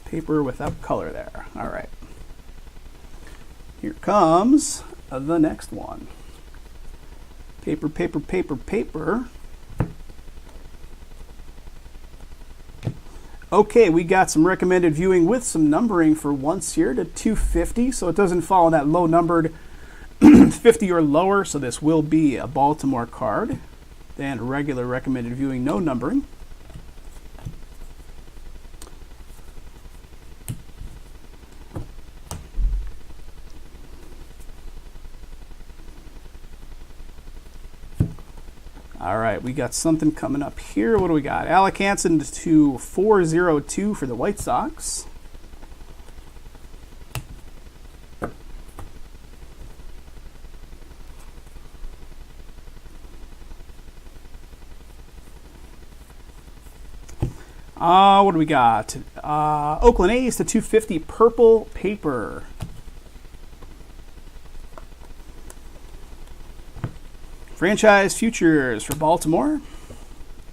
Paper without color there. All right. Here comes the next one. Paper, paper, paper, paper. Okay, we got some recommended viewing with some numbering for once here to 250, so it doesn't fall in that low numbered 50 or lower, so this will be a Baltimore card. Then regular recommended viewing, no numbering. All right, we got something coming up here. What do we got? Alec Hansen to 402 for the White Sox. What do we got? Oakland A's to 250 purple paper. Franchise futures for Baltimore.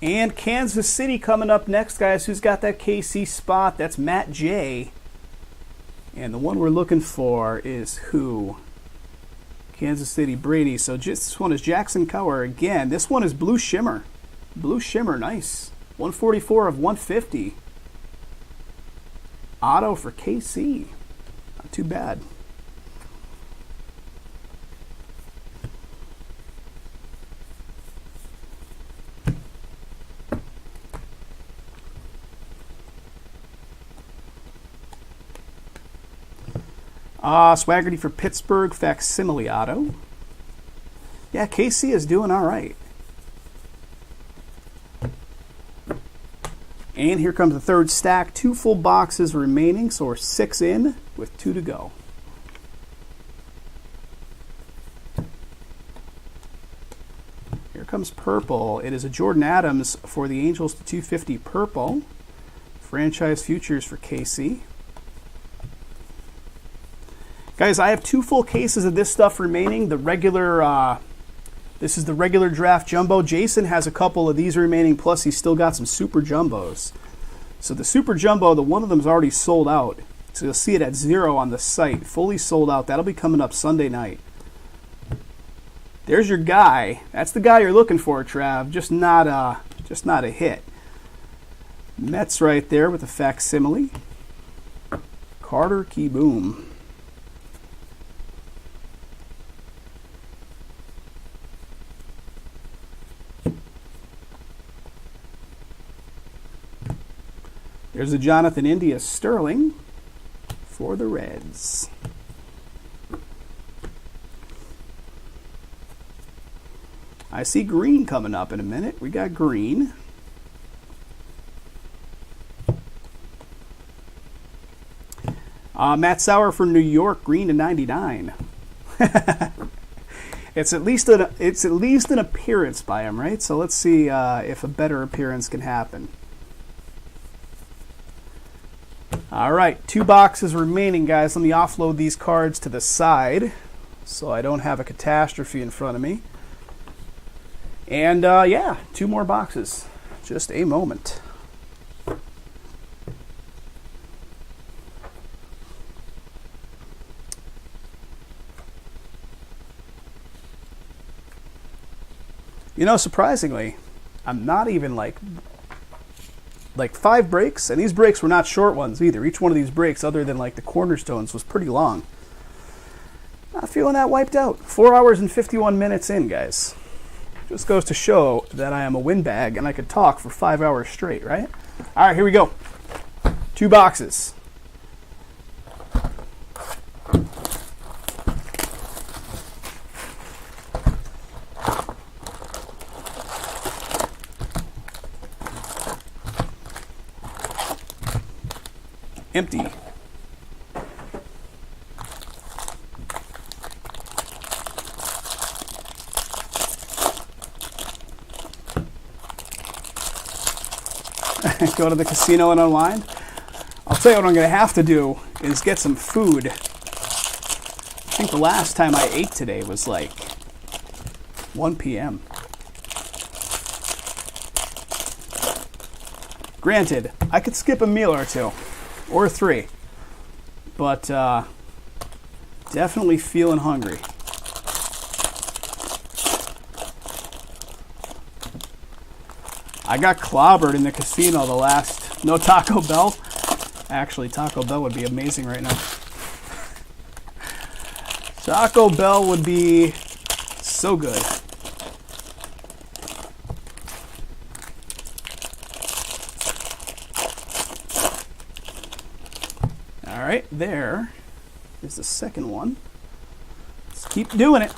And Kansas City coming up next, guys. Who's got that KC spot? That's Matt J. And the one we're looking for is who? Kansas City, Brady. So this one is Jackson Cower again. This one is Blue Shimmer. Blue Shimmer, nice. 144 of 150. Auto for KC. Not too bad. Swaggerty for Pittsburgh, facsimile auto. Yeah, KC is doing all right. And here comes the third stack. 2 full boxes remaining, so we're 6 in with 2 to go. Here comes purple. It is a Jordan Adams for the Angels to 250 purple. Franchise futures for KC. Guys, I have 2 full cases of this stuff remaining. The regular, this is the regular draft jumbo. Jason has a couple of these remaining, plus he's still got some super jumbos. So the super jumbo, the one of them is already sold out. So you'll see it at 0 on the site, fully sold out. That'll be coming up Sunday night. There's your guy. That's the guy you're looking for, Trav. Just not a hit. Mets right there with a facsimile. Carter Kieboom. There's a Jonathan India Sterling for the Reds. I see green coming up in a minute. We got green. Matt Sauer for New York, green to 99. It's at least an appearance by him, right? So let's see if a better appearance can happen. All right, 2 boxes remaining, guys. Let me offload these cards to the side so I don't have a catastrophe in front of me. And yeah, 2 more boxes. Just a moment. You know, surprisingly, I'm not even like 5 breaks, and these breaks were not short ones either. Each one of these breaks, other than like the cornerstones, was pretty long. Not feeling that wiped out. 4 hours and 51 minutes in, guys. Just goes to show that I am a windbag and I could talk for 5 hours straight, right? All right, here we go. 2 boxes. Empty. Go to the casino and unwind. I'll tell you what I'm going to have to do is get some food. I think the last time I ate today was like 1 p.m. Granted, I could skip a meal or 2, or 3, but definitely feeling hungry. I got clobbered in the casino the last, no Taco Bell. Actually, Taco Bell would be amazing right now. Taco Bell would be so good. All right, there is the second one. Let's keep doing it.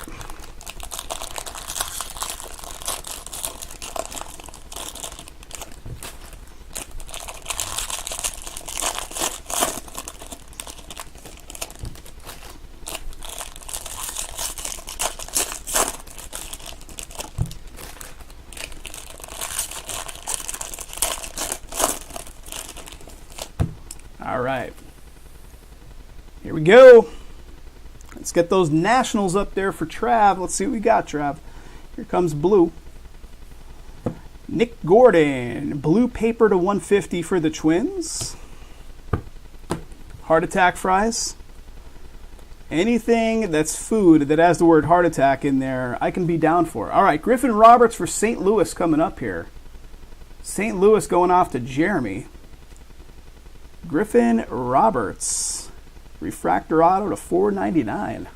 All right. Here we go. Let's get those Nationals up there for Trav. Let's see what we got, Trav. Here comes blue. Nick Gordon, blue paper to 150 for the Twins. Heart attack fries. Anything that's food that has the word heart attack in there, I can be down for. All right, Griffin Roberts for St. Louis coming up here. St. Louis going off to Jeremy. Griffin Roberts. Refractor auto to $4.99.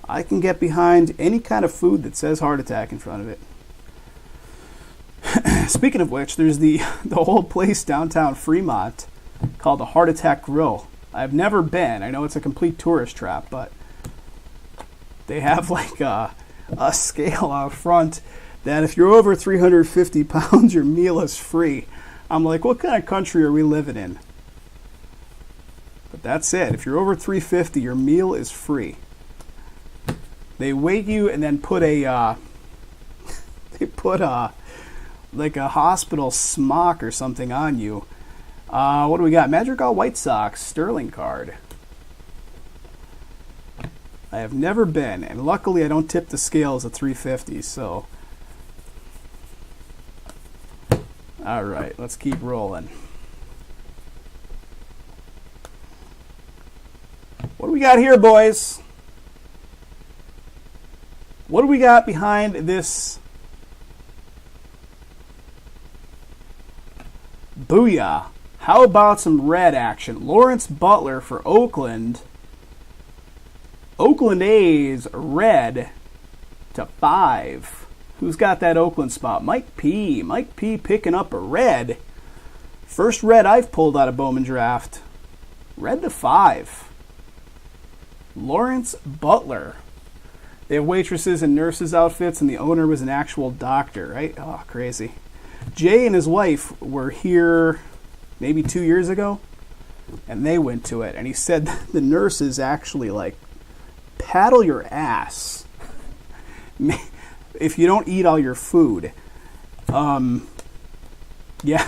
I can get behind any kind of food that says heart attack in front of it. Speaking of which, there's the whole place downtown Fremont called the Heart Attack Grill. I've never been. I know it's a complete tourist trap, but they have like a scale out front that if you're over 350 pounds, your meal is free. I'm like, what kind of country are we living in? But that's it. If you're over 350, your meal is free. They weigh you and then put like a hospital smock or something on you. What do we got? Madrigal White Sox Sterling card. I have never been, and luckily I don't tip the scales at 350, so. All right, let's keep rolling. What do we got here, boys? What do we got behind this? Booyah. How about some red action? Lawrence Butler for Oakland. Oakland A's red to 5. Who's got that Oakland spot? Mike P. Mike P picking up a red. First red I've pulled out of Bowman draft. Red to 5. Lawrence Butler. They have waitresses and nurses outfits, and the owner was an actual doctor, right? Oh, crazy. Jay and his wife were here maybe 2 years ago, and they went to it. And he said the nurses actually, like, paddle your ass if you don't eat all your food. Yeah.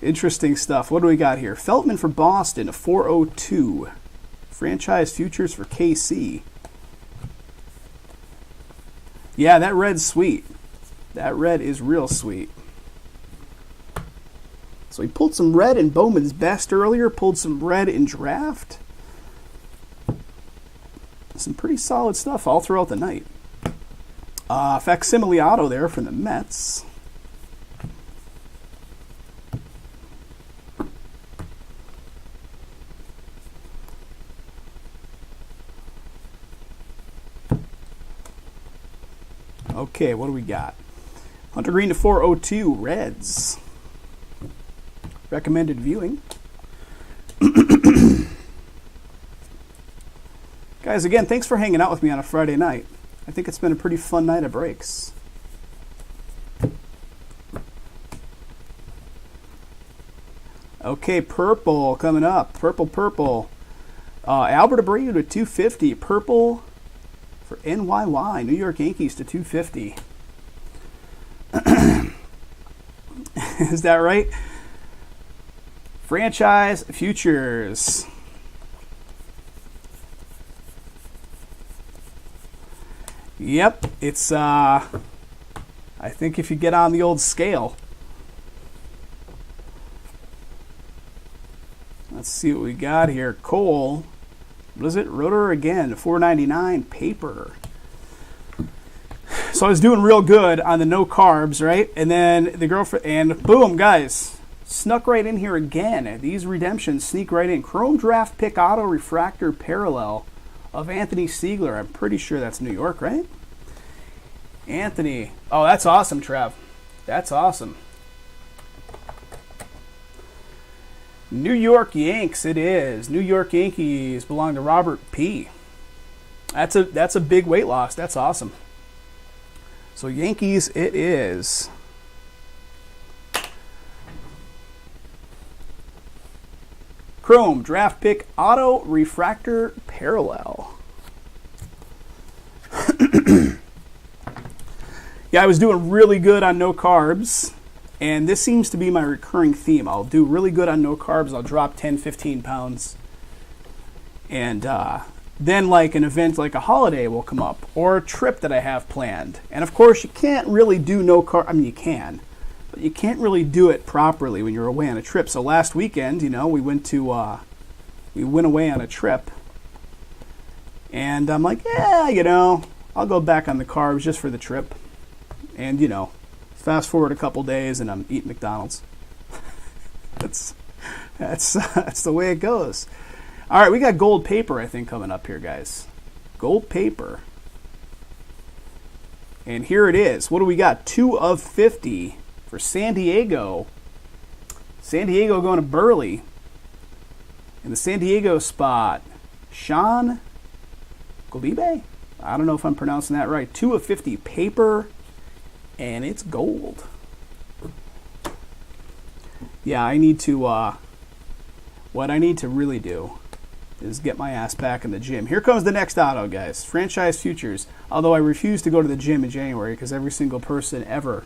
Interesting stuff. What do we got here? Feltman for Boston, a 402. Franchise futures for KC. Yeah, that red's sweet. That red is real sweet. So he pulled some red in Bowman's Best earlier, pulled some red in draft. Some pretty solid stuff all throughout the night. Facsimile auto there from the Mets. Okay, what do we got? Hunter Green to 402, Reds. Recommended viewing. Guys, again, thanks for hanging out with me on a Friday night. I think it's been a pretty fun night of breaks. Okay, purple coming up. Purple. Albert Abreu to 250. Purple for NYY, New York Yankees to 250. Is that right? Franchise futures. Yep, it's I think if you get on the old scale. Let's see what we got here. Cole. What is it? Rotor again, $4.99 paper. So I was doing real good on the no carbs, right? And then the girlfriend, and boom, guys, snuck right in here again. These redemptions sneak right in. Chrome draft pick auto refractor parallel of Anthony Siegler. I'm pretty sure that's New York, right? Anthony. Oh, that's awesome, Trev. That's awesome. New York Yanks, it is. New York Yankees belong to Robert P. That's a big weight loss. That's awesome. So Yankees, it is. Chrome draft pick auto refractor parallel. Yeah, I was doing really good on no carbs. And this seems to be my recurring theme. I'll do really good on no carbs. I'll drop 10, 15 pounds. And then like an event like a holiday will come up, or a trip that I have planned. And of course you can't really do no carb. I mean, you can, but you can't really do it properly when you're away on a trip. So last weekend, you know, we went away on a trip, and I'm like, yeah, you know, I'll go back on the carbs just for the trip. And you know, fast forward a couple days and I'm eating McDonald's. that's the way it goes. All right, we got gold paper, I think, coming up here, guys. Gold paper. And here it is. What do we got? 2 of 50 for San Diego. San Diego going to Burley. In the San Diego spot, Sean Golibe? I don't know if I'm pronouncing that right. 2 of 50 paper, and it's gold. Yeah, I need to, what I need to really do is get my ass back in the gym. Here comes the next auto, guys. Franchise futures. Although I refuse to go to the gym in January because every single person ever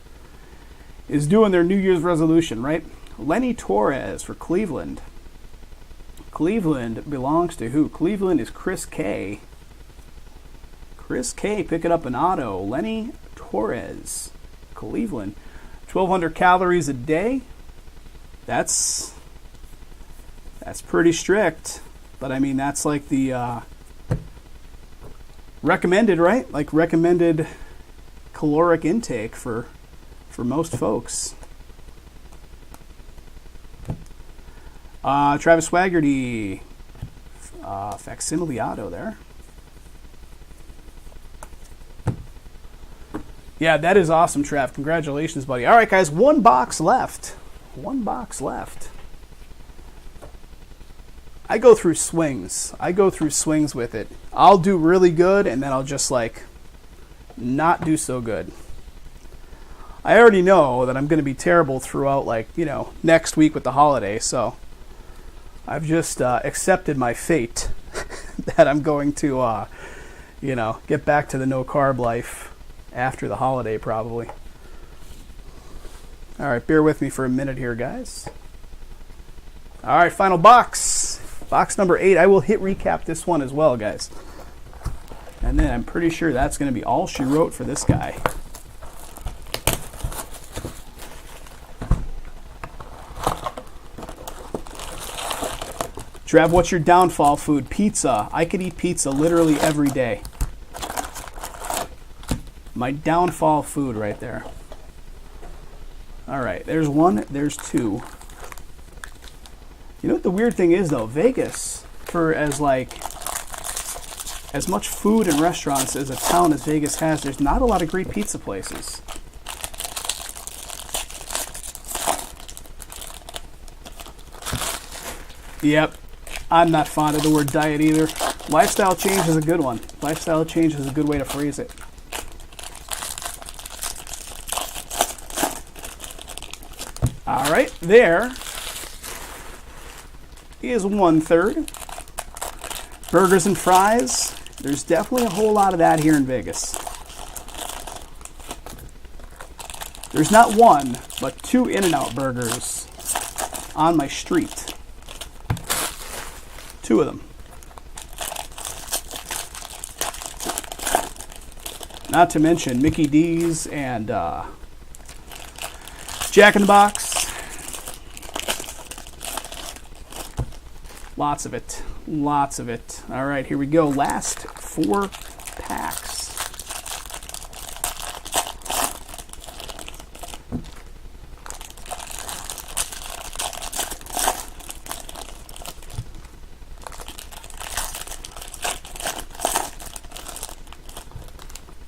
is doing their New Year's resolution, right? Lenny Torres for Cleveland. Cleveland belongs to who? Cleveland is Chris K. Chris K picking up an auto. Lenny Torres, Cleveland. 1,200 calories a day. That's pretty strict. But I mean, that's like the recommended, right? Like recommended caloric intake for most folks. Travis Swaggerty, facsimile auto there. Yeah, that is awesome, Trav. Congratulations, buddy. All right, guys, 1 box left. 1 box left. I go through swings. With it. I'll do really good, and then I'll just like not do so good. I already know that I'm going to be terrible throughout, like, you know, next week with the holiday, so I've just accepted my fate that I'm going to, you know, get back to the no-carb life after the holiday, probably. All right, bear with me for a minute here, guys. All right, final box. Box number 8. I will hit recap this one as well, guys. And then I'm pretty sure that's going to be all she wrote for this guy. Trav, what's your downfall food? Pizza. I could eat pizza literally every day. My downfall food right there. All right, there's 1, there's 2. You know what the weird thing is, though? Vegas, for as much food and restaurants as a town as Vegas has, there's not a lot of great pizza places. Yep, I'm not fond of the word diet either. Lifestyle change is a good one. Lifestyle change is a good way to phrase it. All right, there is 1/3. Burgers and fries. There's definitely a whole lot of that here in Vegas. There's not 1, but 2 In-N-Out burgers on my street. 2 of them. Not to mention Mickey D's and Jack in the Box. Lots of it. Lots of it. All right, here we go. Last 4 packs.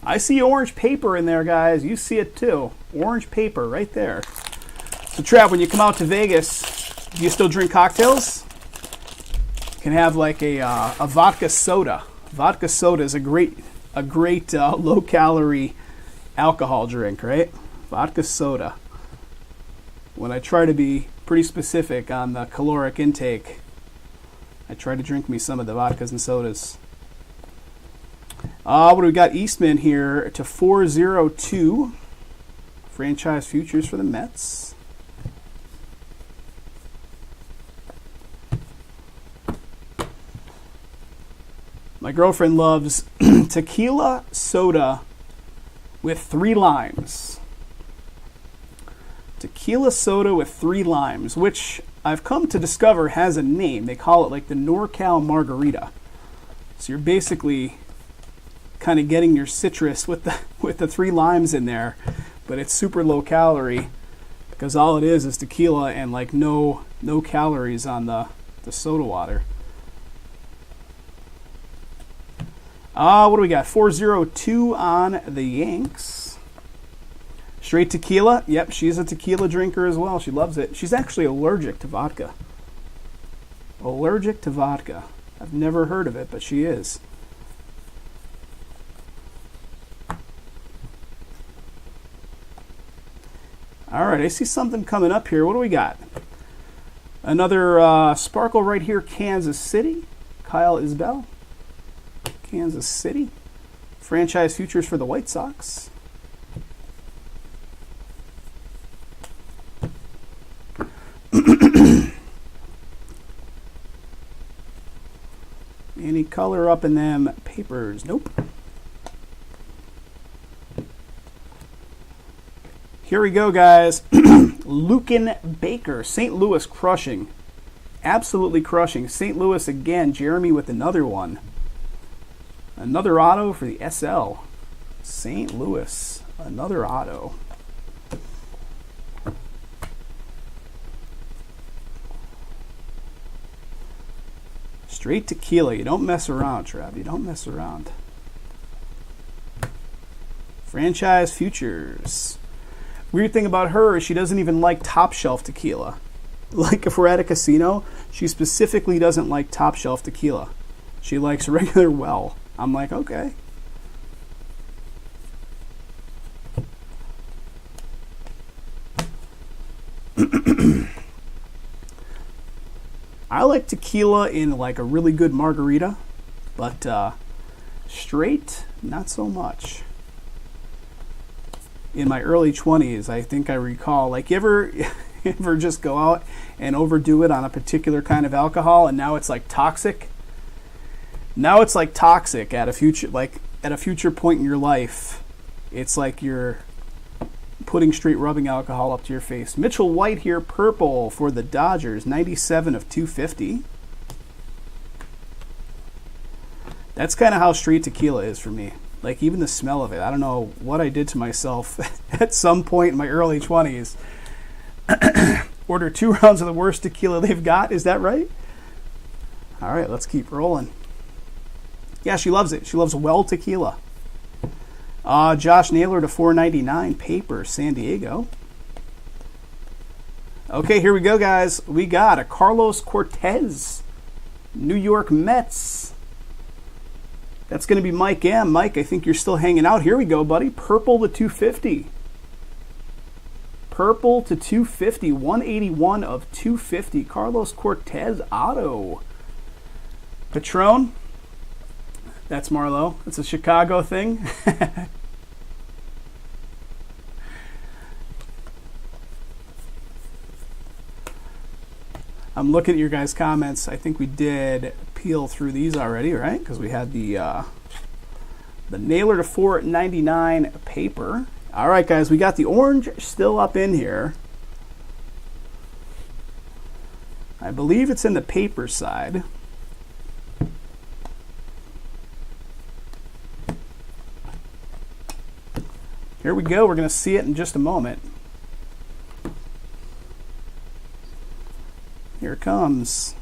I see orange paper in there, guys. You see it too. Orange paper right there. So, Trav, when you come out to Vegas, do you still drink cocktails? You can have like a vodka soda. Vodka soda is a great low-calorie alcohol drink, right? Vodka soda. When I try to be pretty specific on the caloric intake, I try to drink me some of the vodkas and sodas. What do we got? Eastman here to 402. Franchise futures for the Mets. My girlfriend loves tequila soda with 3 limes. Tequila soda with 3 limes, which I've come to discover has a name. They call it like the NorCal Margarita. So you're basically kind of getting your citrus with the 3 limes in there, but it's super low calorie because all it is tequila and like no calories on the soda water. What do we got? 402 on the Yanks. Straight tequila. Yep, she's a tequila drinker as well. She loves it. She's actually allergic to vodka. Allergic to vodka. I've never heard of it, but she is. All right, I see something coming up here. What do we got? Another sparkle right here, Kansas City. Kyle Isbell. Kansas City. Franchise futures for the White Sox. Any color up in them papers? Nope. Here we go, guys. Lucan Baker, St. Louis crushing. Absolutely crushing. St. Louis again. Jeremy with another one. Another auto for the SL. St. Louis. Another auto. Straight tequila. You don't mess around, Trav. You don't mess around. Franchise futures. Weird thing about her is she doesn't even like top shelf tequila. Like if we're at a casino, she specifically doesn't like top shelf tequila. She likes regular well. I'm like, okay. I like tequila in like a really good margarita, but straight, not so much. In my early 20s, I think I recall, like, you ever just go out and overdo it on a particular kind of alcohol, and now it's like toxic? Now it's like toxic at a future point in your life. It's like you're putting straight rubbing alcohol up to your face. Mitchell White here, purple for the Dodgers, 97 of 250. That's kind of how straight tequila is for me. Like, even the smell of it. I don't know what I did to myself at some point in my early 20s. Order 2 rounds of the worst tequila they've got. Is that right? All right, let's keep rolling. Yeah, she loves it. She loves well tequila. Josh Naylor to 499 paper, San Diego. Okay, here we go, guys. We got a Carlos Cortez, New York Mets. That's going to be Mike M. Mike, I think you're still hanging out. Here we go, buddy. Purple to 250. Purple to 250. 181 of 250. Carlos Cortez auto. Patron. That's Marlo. It's a Chicago thing. I'm looking at your guys' comments. I think we did peel through these already, right? Because we had the Naylor to 499 paper. All right, guys, we got the orange still up in here. I believe it's in the paper side. Here we go. We're going to see it in just a moment. Here it comes.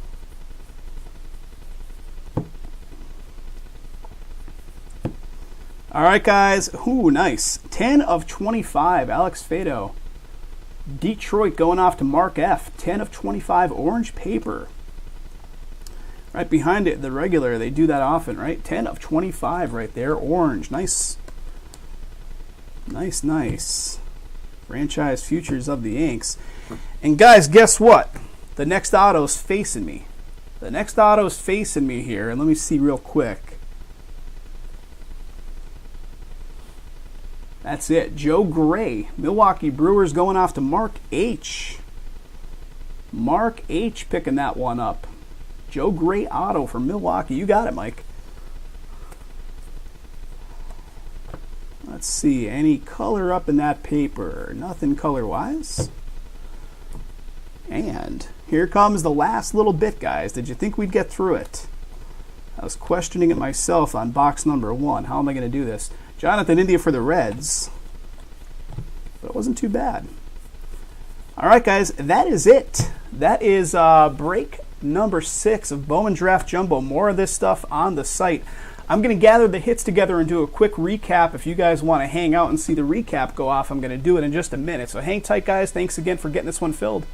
All right, guys. Ooh, nice. 10 of 25. Alex Fado. Detroit going off to Mark F. 10 of 25 orange paper. Right behind it, the regular. They do that often, right? 10 of 25 right there. Orange. Nice. Nice, nice. Franchise futures of the Yanks. And guys, guess what? The next auto's facing me. The next auto's facing me here. And let me see real quick. That's it. Joe Gray. Milwaukee Brewers going off to Mark H. Mark H picking that one up. Joe Gray auto for Milwaukee. You got it, Mike. Let's see, any color up in that paper? Nothing color-wise. And here comes the last little bit, guys. Did you think we'd get through it? I was questioning it myself on box number 1. How am I going to do this? Jonathan India for the Reds. But it wasn't too bad. All right, guys, that is it. That is break number 6 of Bowman Draft Jumbo. More of this stuff on the site. I'm going to gather the hits together and do a quick recap. If you guys want to hang out and see the recap go off, I'm going to do it in just a minute. So hang tight, guys. Thanks again for getting this one filled.